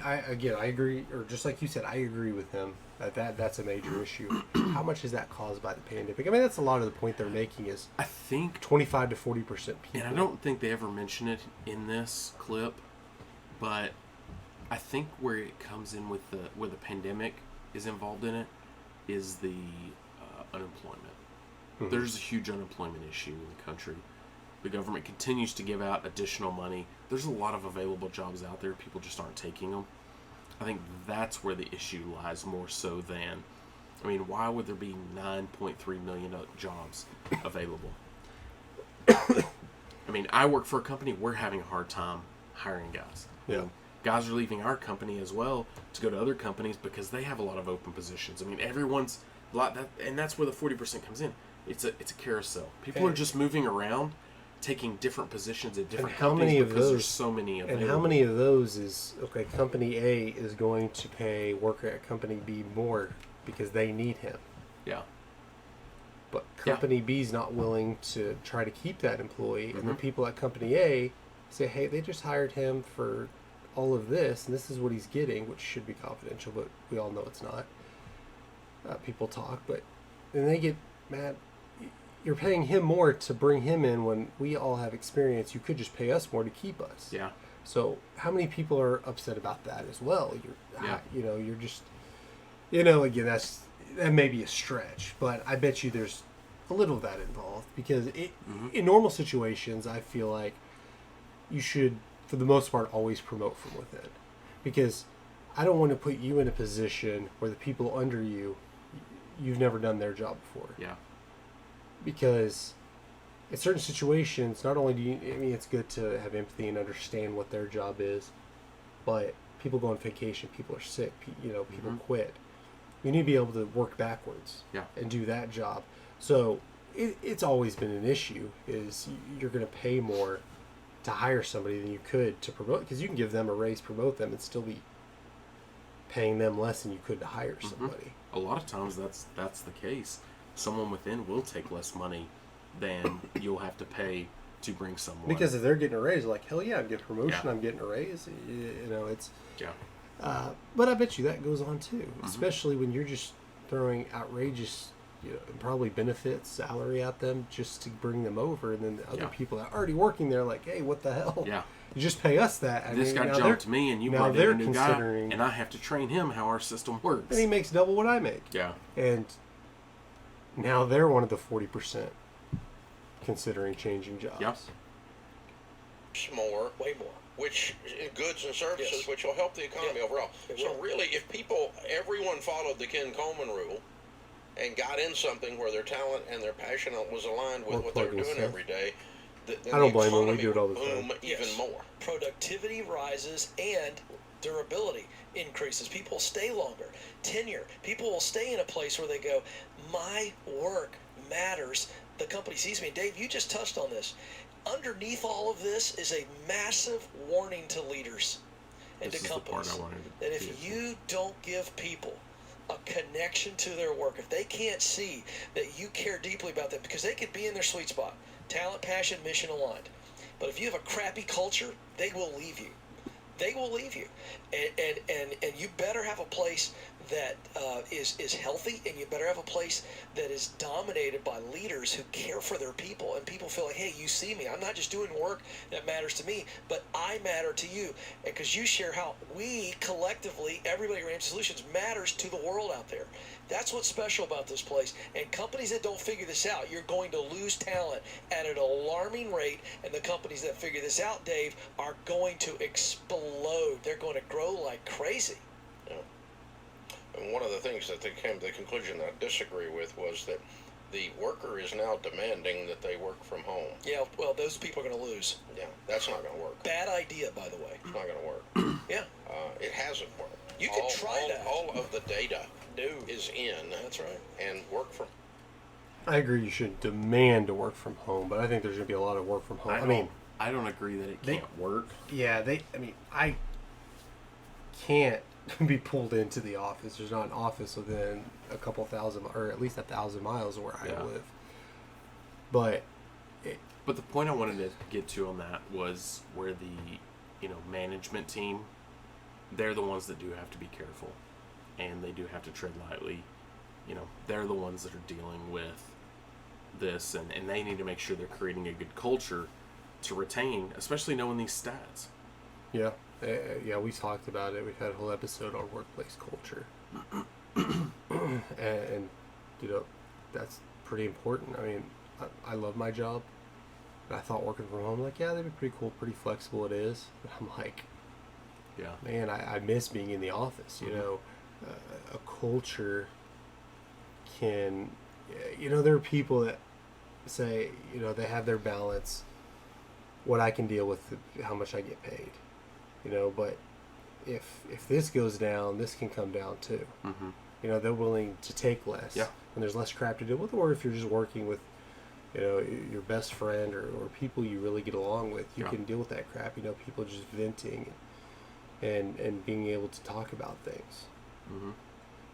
agree, or just like you said, I agree with him that's a major issue. How much is that caused by the pandemic? I mean, that's a lot of the point they're making is I think 25 to 40% people. And I don't think they ever mention it in this clip, but I think where it comes in with where the pandemic is involved in it is the unemployment. Mm-hmm. There's a huge unemployment issue in the country. The government continues to give out additional money. There's a lot of available jobs out there. People just aren't taking them. I think that's where the issue lies more so than, I mean, why would there be 9.3 million jobs available? I mean, I work for a company. We're having a hard time hiring guys. Yeah. Guys are leaving our company as well to go to other companies because they have a lot of open positions. I mean, everyone's a lot that, and that's where the 40% comes in. It's a carousel. People are just moving around, taking different positions at different companies because there's so many available. And how many of those is, okay, Company A is going to pay worker at Company B more because they need him. Yeah. But Company B is not willing to try to keep that employee. Mm-hmm. And the people at Company A say, hey, they just hired him for all of this, and this is what he's getting, which should be confidential, but we all know it's not. People talk, but then they get mad. You're paying him more to bring him in when we all have experience. You could just pay us more to keep us. Yeah. So how many people are upset about that as well? You're just, again, that may be a stretch, but I bet you there's a little of that involved because in normal situations, I feel like you should, for the most part, always promote from within, because I don't want to put you in a position where the people under you've never done their job before. Yeah. Because in certain situations, not only it's good to have empathy and understand what their job is, but people go on vacation, people are sick, people quit. You need to be able to work backwards and do that job. So it's always been an issue, is you're going to pay more to hire somebody than you could to promote, because you can give them a raise, promote them, and still be paying them less than you could to hire somebody. A lot of times that's the case. Someone within will take less money than you'll have to pay to bring someone. Because if they're getting a raise, like, hell yeah, I'm getting a promotion, I'm getting a raise. It's... Yeah. But I bet you that goes on too, especially when you're just throwing outrageous, probably benefits, salary at them just to bring them over, and then the other people that are already working there, like, hey, what the hell? Yeah. You just pay us that. This guy jumped me, and you brought in a new guy, and I have to train him how our system works. And he makes double what I make. Yeah. And now they're one of the 40% considering changing jobs. Yep. More, way more, which goods and services, which will help the economy overall. So really, if everyone followed the Ken Coleman rule and got in something where their talent and their passion was aligned with what they were doing every day, then I don't blame them. We do it all the time. Even more. Productivity rises and durability increases. People stay longer. Tenure. People will stay in a place where they go, my work matters. The company sees me. And Dave, you just touched on this. Underneath all of this is a massive warning to leaders and to companies that if you don't give people a connection to their work, if they can't see that you care deeply about them, because they could be in their sweet spot, talent, passion, mission aligned, but if you have a crappy culture, they will leave you. They will leave you, and you better have a place that is healthy, and you better have a place that is dominated by leaders who care for their people, and people feel like, hey, you see me. I'm not just doing work that matters to me, but I matter to you, and because you share how we collectively, everybody at Ramsey Solutions, matters to the world out there. That's what's special about this place. And companies that don't figure this out, you're going to lose talent at an alarming rate. And the companies that figure this out, Dave, are going to explode. They're going to grow like crazy. Yeah. And one of the things that they came to the conclusion that I disagree with was that the worker is now demanding that they work from home. Yeah, well, those people are going to lose. Yeah, that's not going to work. Bad idea, by the way. It's not going to work. Yeah. It hasn't worked. You can try that. All of the data is in. That's right. And work from. I agree. You should demand to work from home, but I think there's going to be a lot of work from home. I don't agree that it can't work. Yeah, I can't be pulled into the office. There's not an office within a couple thousand, or at least 1,000 miles of where I live. But the point I wanted to get to on that was where the management team, they're the ones that do have to be careful, and they do have to tread lightly. They're the ones that are dealing with this, and they need to make sure they're creating a good culture to retain, especially knowing these stats. Yeah. Yeah, we talked about it. We've had a whole episode on workplace culture. and, that's pretty important. I mean, I love my job. I thought working from home, like, yeah, that'd be pretty cool, pretty flexible it is. But I'm like, yeah, man, I miss being in the office. A culture can, there are people that say, they have their balance, what I can deal with, how much I get paid, but if this goes down, this can come down too. Mm-hmm. They're willing to take less. Yeah. And there's less crap to deal with, or if you're just working with, your best friend or people you really get along with, you can deal with that crap. People just venting and being able to talk about things. Mm-hmm.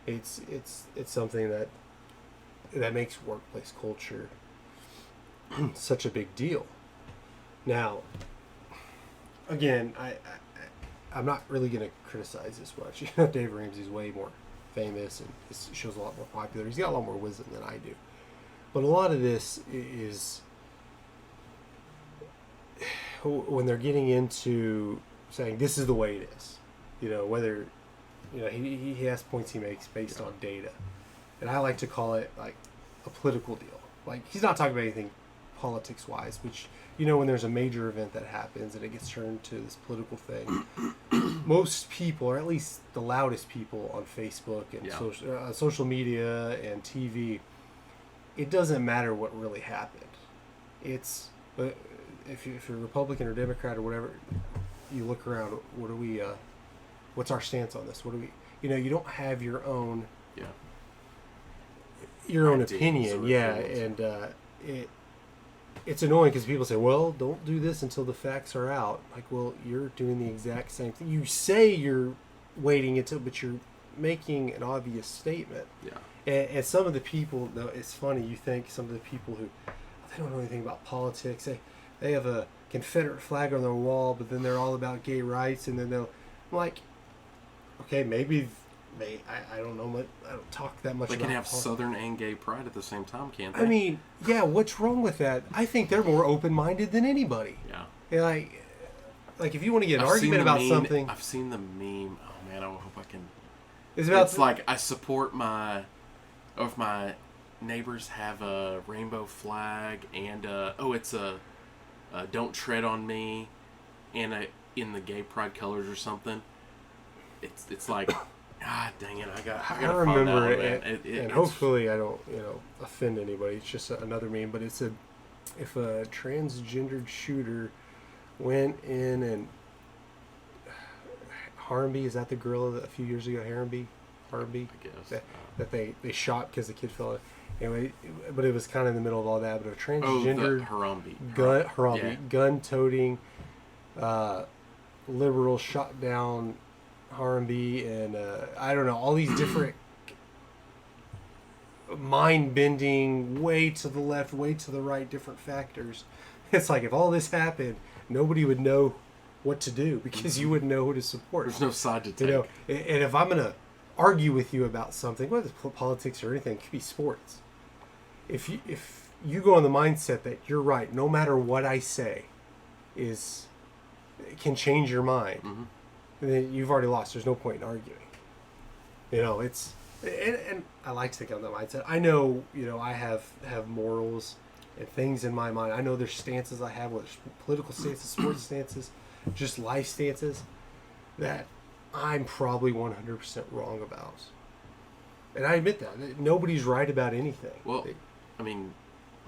It's something that makes workplace culture such a big deal. Now, again, I'm not really going to criticize this much. Dave Ramsey's way more famous and his show's a lot more popular. He's got a lot more wisdom than I do. But a lot of this is when they're getting into saying this is the way it is. Whether he has points he makes based on data, and I like to call it like a political deal. Like, he's not talking about anything politics wise, which when there's a major event that happens and it gets turned to this political thing, most people, or at least the loudest people on Facebook and social media and TV, it doesn't matter what really happened. It's if you're Republican or Democrat or whatever, you look around. What are we? What's our stance on this? What do we? You don't have your own. Yeah. Your own opinion, and it's annoying because people say, "Well, don't do this until the facts are out." Like, well, you're doing the exact same thing. You say you're waiting until, but you're making an obvious statement. Yeah. And some of the people, though, it's funny. You think some of the people who they don't know anything about politics. They have a Confederate flag on their wall, but then they're all about gay rights, and then I'm like, okay, maybe I don't know much. I don't talk that much. They about can have Southern and gay pride at the same time, can't they? I mean, yeah. What's wrong with that? I think they're more open-minded than anybody. Yeah. Like if you want to get an argument about something, I've seen the meme. Oh man, I hope I can. It's like I support or if my neighbors have a rainbow flag and it's a don't tread on me, and in the gay pride colors or something. It's like, dang it, I remember it, and hopefully I don't offend anybody. It's just another meme, but it's if a transgendered shooter went in and Harmby, is that the girl a few years ago, Harmby, I guess that they shot because the kid fell. Anyway, but it was kind of in the middle of all that. But a transgendered Harambe, gun-toting liberal shot down Harmby, and I don't know, all these different mind-bending, way to the left, way to the right, different factors. It's like if all this happened, nobody would know what to do because you wouldn't know who to support. There's no side to take. And if I'm gonna argue with you about something, whether it's politics or anything, it could be sports. If you go on the mindset that you're right, no matter what I say, it can change your mind, then you've already lost. There's no point in arguing. And I like to think on that mindset. I know, I have morals and things in my mind. I know there's stances I have, whether it's political stances, sports stances, just life stances, that I'm probably 100% wrong about. And I admit that. Nobody's right about anything. Well, I mean,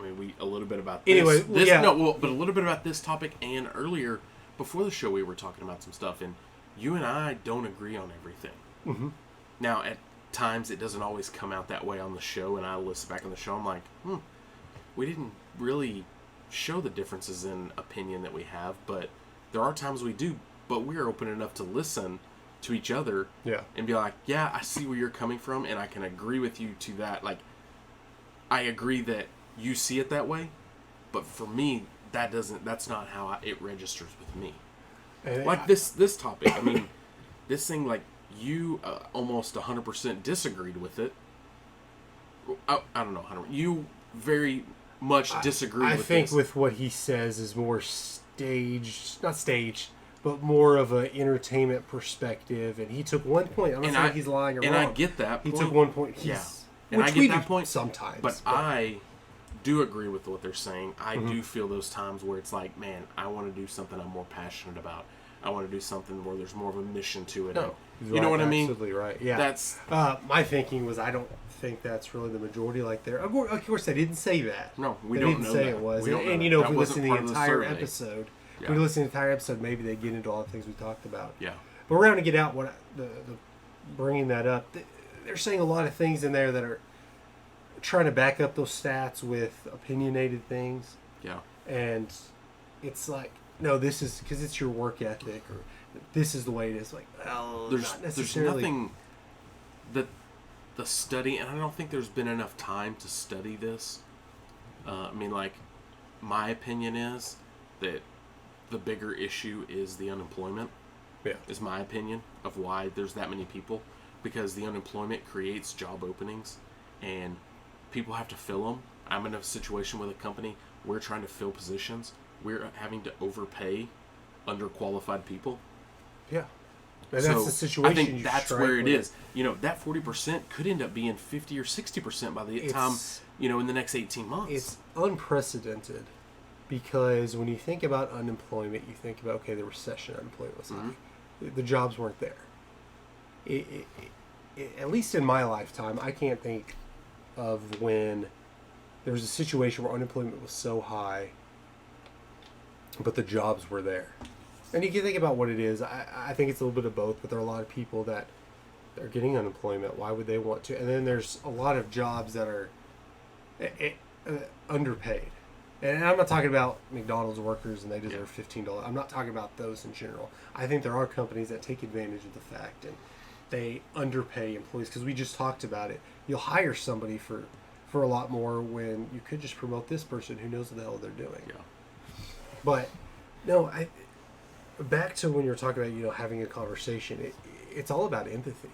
we a little bit about this. Anyway, but a little bit about this topic, and earlier, before the show, we were talking about some stuff, and you and I don't agree on everything. Mm-hmm. Now, at times, it doesn't always come out that way on the show, and I listen back on the show, I'm like, we didn't really show the differences in opinion that we have, but there are times we do, but we're open enough to listen to each other and be like, yeah, I see where you're coming from, and I can agree with you to that. Like, I agree that you see it that way, but for me, that's not how it registers with me. Like this topic, I mean, this thing, like, you almost 100% disagreed with it. I don't know, you very much disagreed with it. I think with what he says is more not staged, but more of an entertainment perspective. And he took one point. I'm not saying he's lying or wrong. And I get that point. He took 1 point. And I get that point sometimes. But I do agree with what they're saying. I do feel those times where it's like, man, I want to do something I'm more passionate about. I want to do something where there's more of a mission to it. No, you know what I mean? Absolutely right. Yeah. That's my thinking was I don't think that's really the majority like there. Of course, I didn't say that. No, we don't know that. They didn't say it was. And know if we listen to the entire episode, maybe they get into all the things we talked about. Yeah. But we're going to get out the bringing that up. They're saying a lot of things in there that are trying to back up those stats with opinionated things. Yeah. And it's like, no, this is because it's your work ethic, or this is the way it is. Like, well, not necessarily. There's nothing that the study, and I don't think there's been enough time to study this. I mean, like, my opinion is that the bigger issue is the unemployment. Yeah. Is my opinion of why there's that many people, because the unemployment creates job openings, and people have to fill them. I'm in a situation with a company. We're trying to fill positions. We're having to overpay underqualified people. Yeah. And that's the situation. I think that's where it is. You know, that 40% could end up being 50 or 60% by the time, in the next 18 months. It's unprecedented because when you think about unemployment, you think about, okay, the recession unemployment was high. The jobs weren't there. At least in my lifetime, I can't think of when there was a situation where unemployment was so high, but the jobs were there. And you can think about what it is. I think it's a little bit of both, but there are a lot of people that are getting unemployment. Why would they want to? And then there's a lot of jobs that are underpaid. And I'm not talking about McDonald's workers and they deserve $15. I'm not talking about those in general. I think there are companies that take advantage of the fact and they underpay employees, because we just talked about it. You'll hire somebody for a lot more when you could just promote this person who knows what the hell they're doing. Yeah. But no, back to when you were talking about having a conversation. It's all about empathy.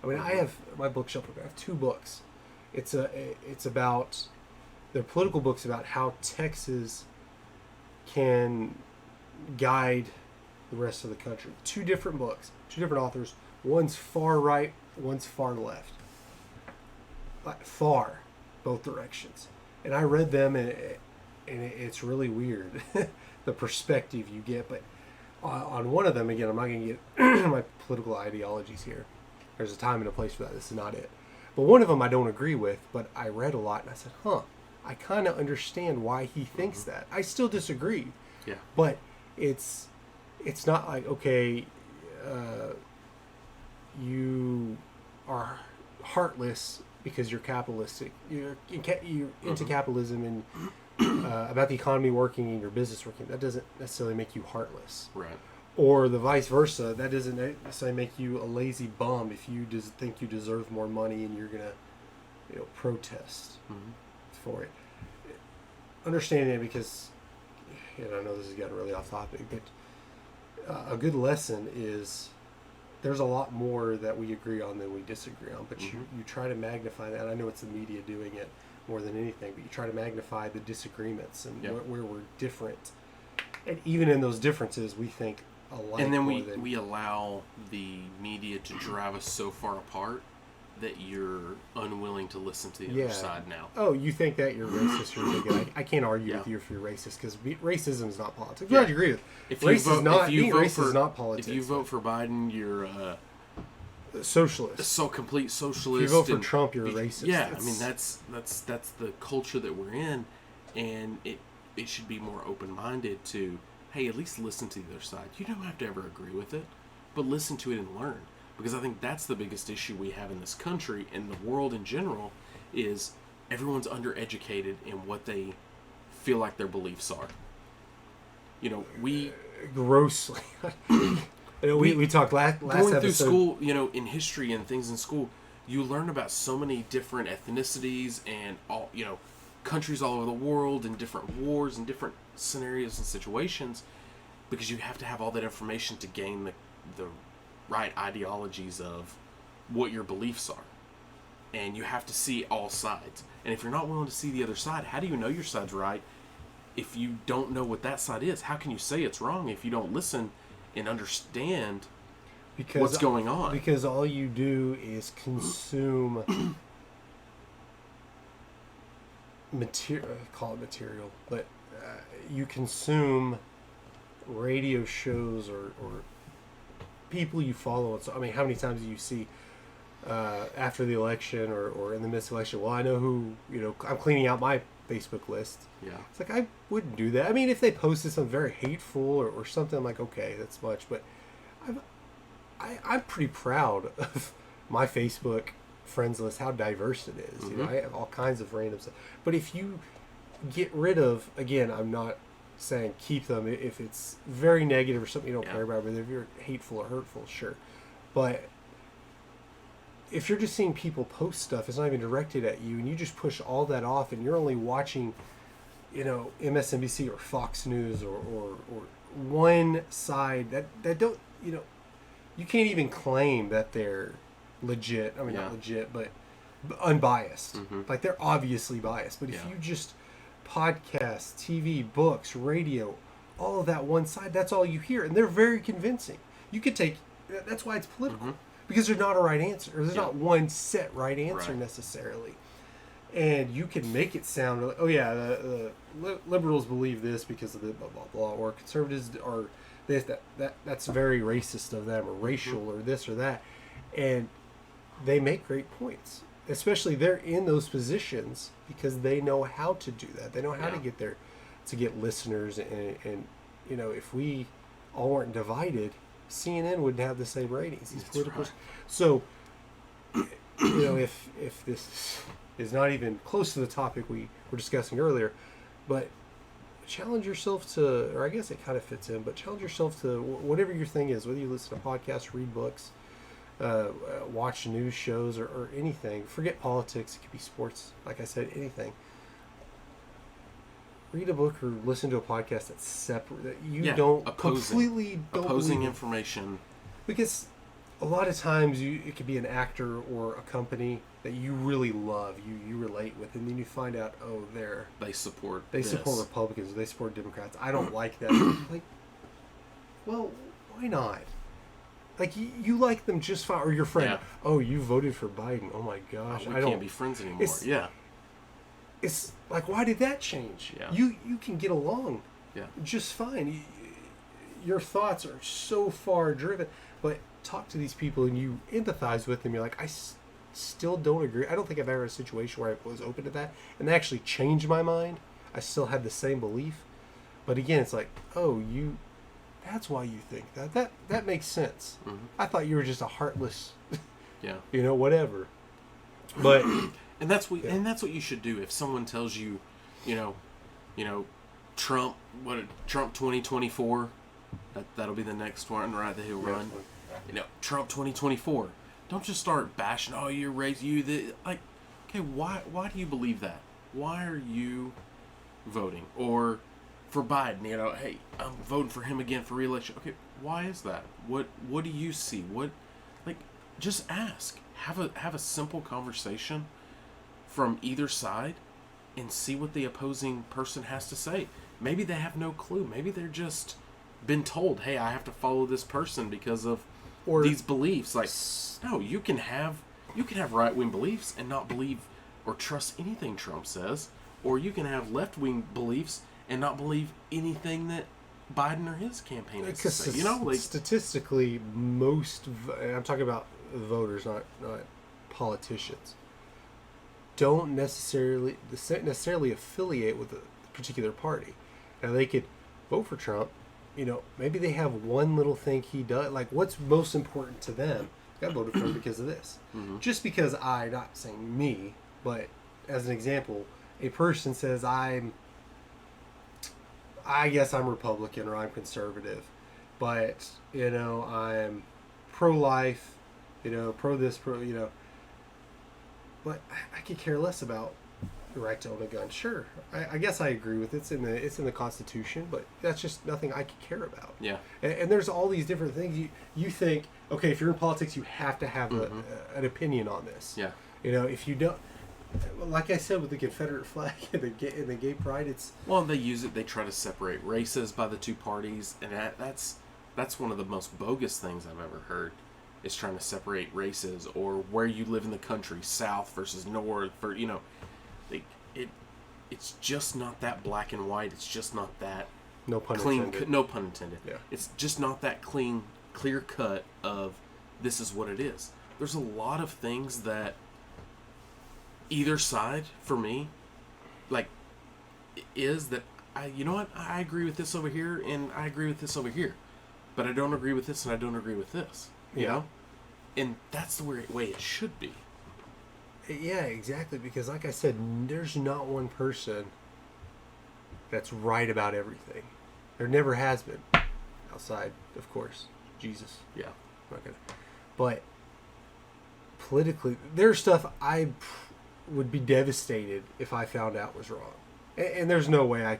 I mean, I have my bookshelf. I have 2 books. It's about, they're political books about how Texas can guide the rest of the country. 2 different books, 2 different authors. One's far right, one's far left. Far, both directions. And I read them, and it's really weird, the perspective you get. But on one of them, again, I'm not going to get my political ideologies here. There's a time and a place for that. This is not it. But one of them I don't agree with, but I read a lot, and I said, I kind of understand why he thinks that. I still disagree. Yeah. But it's not like, okay, you are heartless because you're capitalistic. You're into capitalism and about the economy working and your business working. That doesn't necessarily make you heartless. Right. Or the vice versa. That doesn't necessarily make you a lazy bum if you think you deserve more money and you're gonna, protest for it. Understanding it, because I know this has gotten really off topic, but a good lesson is there's a lot more that we agree on than we disagree on. But you try to magnify that. I know it's the media doing it more than anything, but you try to magnify the disagreements and where we're different. And even in those differences, we think alike. And then we allow the media to drive us so far apart that you're unwilling to listen to the other side now. Oh, you think that you're racist or bigot. I can't argue with you if you're racist, because racism is not politics. I'm glad you agree with it. Being racist is not politics. If you vote for Biden, you're socialist. So complete socialist. If you vote for Trump, you're racist. Yeah, I mean that's the culture that we're in, and it should be more open-minded to, hey, at least listen to the other side. You don't have to ever agree with it, but listen to it and learn. Because I think that's the biggest issue we have in this country and the world in general, is everyone's undereducated in what they feel like their beliefs are. We grossly. we talked last going episode. Through school, in history and things in school, you learn about so many different ethnicities and all, countries all over the world and different wars and different scenarios and situations, because you have to have all that information to gain the right ideologies of what your beliefs are. And you have to see all sides. And if you're not willing to see the other side, how do you know your side's right if you don't know what that side is? How can you say it's wrong if you don't listen and understand what's going on. Because all you do is consume call it material, but you consume radio shows or people you follow. So, I mean, how many times do you see after the election or in the midst of the election, well, I know who, I'm cleaning out my Facebook list. Yeah. It's like, I wouldn't do that. I mean, if they posted something very hateful or something, I'm like, okay, that's much. But I'm pretty proud of my Facebook friends list, how diverse it is. Mm-hmm. I have all kinds of random stuff. But if you get rid of, again, I'm not saying keep them if it's very negative or something you don't care about, but if you're hateful or hurtful, sure. But if you're just seeing people post stuff, it's not even directed at you, and you just push all that off, and you're only watching, MSNBC or Fox News or one side that don't, you can't even claim that they're legit. I mean, not legit, but unbiased. Mm-hmm. Like, they're obviously biased. But if you just podcasts, TV, books, radio, all of that one side, that's all you hear. And they're very convincing. You could take, that's why it's political. Mm-hmm. Because there's not a right answer. Or there's not one set right answer necessarily. And you can make it sound like, oh yeah, the liberals believe this because of the blah, blah, blah. Or conservatives are this, that's very racist of them, or racial, or this or that. And they make great points. Especially they're in those positions because they know how to do that. They know how to get listeners. And if we all weren't divided, CNN wouldn't have the same ratings. These political. Right. So, if this is not even close to the topic we were discussing earlier, but challenge yourself to, or I guess it kind of fits in, but challenge yourself to whatever your thing is, whether you listen to podcasts, read books, watch news shows or anything. Forget politics. It could be sports. Like I said, anything. Read a book or listen to a podcast that's separate. That you don't completely don't opposing information. Because a lot of times it could be an actor or a company that you really love, you relate with, and then you find out, oh, they support Republicans, or they support Democrats. I don't like that. Like, well, why not? Like, you like them just fine, or your friend. Yeah. Oh, you voted for Biden. Oh my gosh, we can't be friends anymore. It's like, why did that change? Yeah. You can get along just fine. Your thoughts are so far driven, but talk to these people and you empathize with them. You're like, I still don't agree. I don't think I've ever had a situation where I was open to that and they actually changed my mind. I still had the same belief, but again, it's like, oh, that's why you think that. That makes sense. Mm-hmm. I thought you were just a heartless, whatever. But and that's what you should do if someone tells you, Trump 2024. That'll be the next one, right? That he'll run. Trump 2024. Don't just start bashing. Oh, you're racist. Okay, why do you believe that? Why are you voting or for Biden? Hey, I'm voting for him again for re-election. Okay, why is that? What do you see? Just ask. Have a simple conversation from either side, and see what the opposing person has to say. Maybe they have no clue. Maybe they're just been told, hey, I have to follow this person because of these beliefs. No, you can have right-wing beliefs and not believe or trust anything Trump says, or you can have left-wing beliefs and not believe anything that Biden or his campaign has to say. Statistically, I'm talking about voters, not politicians, don't necessarily affiliate with a particular party. Now, they could vote for Trump. Maybe they have one little thing he does. Like, what's most important to them? I voted for him because of this. Mm-hmm. Just because not saying me, but as an example, a person says I guess I'm Republican or I'm conservative, but I'm pro-life, pro this, but I could care less about the right to own a gun. Sure, I guess I agree with it. It's in the Constitution, but that's just nothing I could care about. Yeah. And there's all these different things. You think, okay, if you're in politics, you have to have an opinion on this. Yeah. If you don't, like I said with the Confederate flag and the gay pride, they use it. They try to separate races by the two parties, and that's That's one of the most bogus things I've ever heard, is trying to separate races or where you live in the country, South versus North, for it's just not that black and white. It's just not that intended. No pun intended. Yeah. It's just not that clear cut of this is what it is. There's a lot of things that either side, for me, like, is that you know what, I agree with this over here and I agree with this over here, but I don't agree with this and I don't agree with this. You know? And that's the way it should be. Yeah, exactly. Because like I said, there's not one person that's right about everything. There never has been. Outside, of course, Jesus. Yeah. Not gonna. But politically, there's stuff I would be devastated if I found out was wrong. And there's no way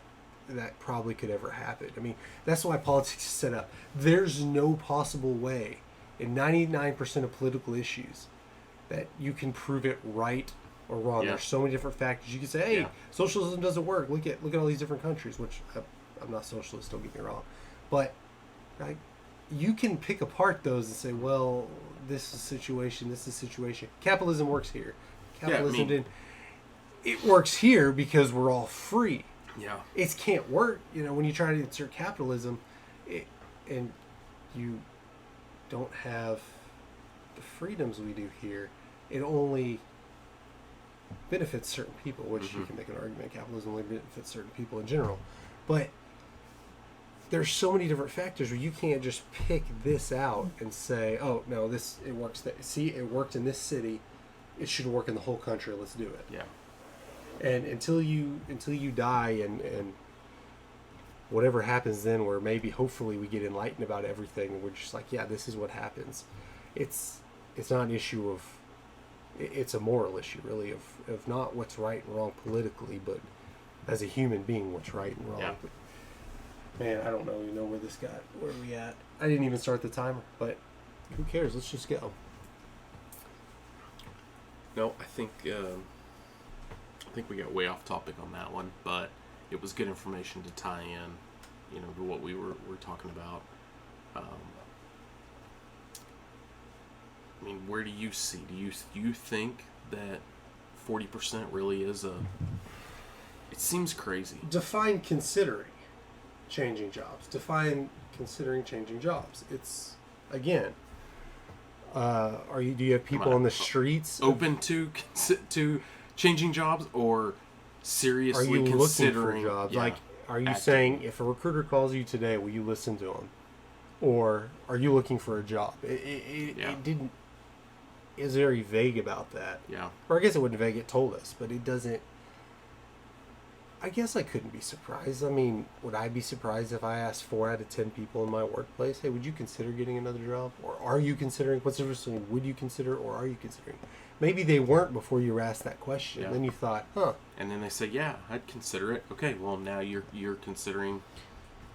that probably could ever happen. I mean, that's why politics is set up. There's no possible way in 99% of political issues that you can prove it right or wrong. There's so many different factors. You can say, hey, socialism doesn't work. Look at all these different countries, which I'm not socialist, don't get me wrong. But like, you can pick apart those and say, well, this is situation. Capitalism works here. Capitalism it works here because we're all free. Yeah. It can't work, when you try to insert capitalism and you don't have the freedoms we do here. It only benefits certain people, which you can make an argument capitalism only benefits certain people in general. But there's so many different factors where you can't just pick this out and say, oh, no, it works. See, it worked in this city. It should work in the whole country. Let's do it. Yeah. And until you die and whatever happens then, where maybe hopefully we get enlightened about everything and we're just like, yeah, this is what happens. It's not an issue of, it's a moral issue really of not what's right and wrong politically, but as a human being, what's right and wrong. Yeah. But, man, I don't know where we at. I didn't even start the timer, but who cares? Let's just go. No, I think we got way off topic on that one, but it was good information to tie in, to what we were talking about. I mean, where do you see? Do you think that 40% really is it seems crazy. Define considering changing jobs. Define considering changing jobs. It's, again, do you have people on the streets open to changing jobs, or seriously considering jobs? Yeah, like, are you saying if a recruiter calls you today, will you listen to them, or are you looking for a job? It didn't. Is very vague about that. Yeah. Or I guess it wasn't vague. It told us, but it doesn't. I guess I couldn't be surprised. I mean, would I be surprised if I asked 4 out of 10 people in my workplace, hey, would you consider getting another job? Or are you considering? What's the difference between would you consider or are you considering? Maybe they weren't before you were asked that question. Yeah. Then you thought, huh. And then they say, yeah, I'd consider it. Okay, well, now you're considering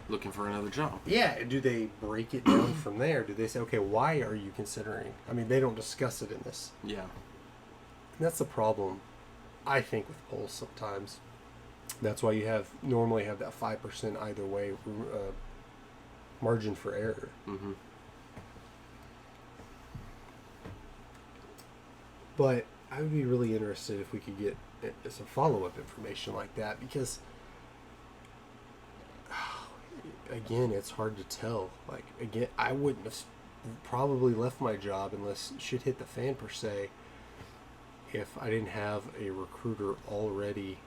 looking for another job. Yeah. Do they break it down from there? Do they say, okay, why are you considering? I mean, they don't discuss it in this. Yeah. And that's the problem, I think, with polls sometimes. That's why you normally have that 5% either way margin for error. Mm-hmm. But I would be really interested if we could get some follow-up information like that, because again, it's hard to tell. Like, again, I wouldn't have probably left my job unless shit hit the fan per se, if I didn't have a recruiter already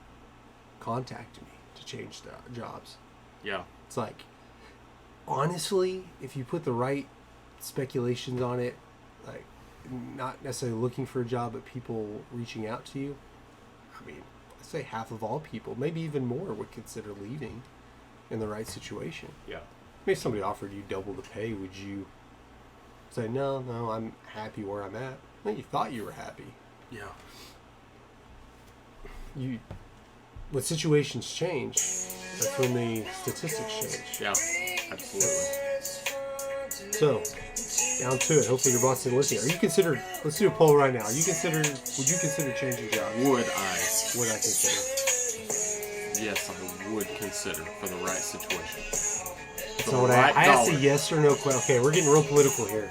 contact me to change the jobs. Yeah. It's like, honestly, if you put the right speculations on it, like not necessarily looking for a job, but people reaching out to you, I mean, I'd say half of all people, maybe even more, would consider leaving in the right situation. Yeah. Maybe somebody offered you double the pay, would you say, no, I'm happy where I'm at? Well, you thought you were happy. Yeah. When situations change, that's when the statistics change. Yeah, absolutely. So, down to it. Hopefully your boss didn't listen. Let's do a poll right now. Would you consider changing jobs? Would I consider? Yes, I would consider for the right situation. So when I asked a yes or no question. Okay, we're getting real political here.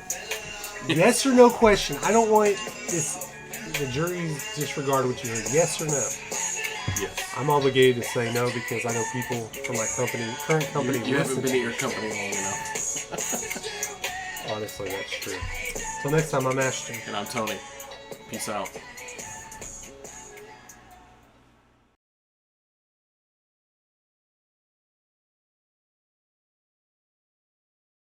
Yes or no question. I don't want the jury's disregard what you heard. Yes or no? Yes. I'm obligated to say no because I know people from my current company. You haven't been at your company long enough. Honestly, that's true. Till next time, I'm Ashton. And I'm Tony. Peace out.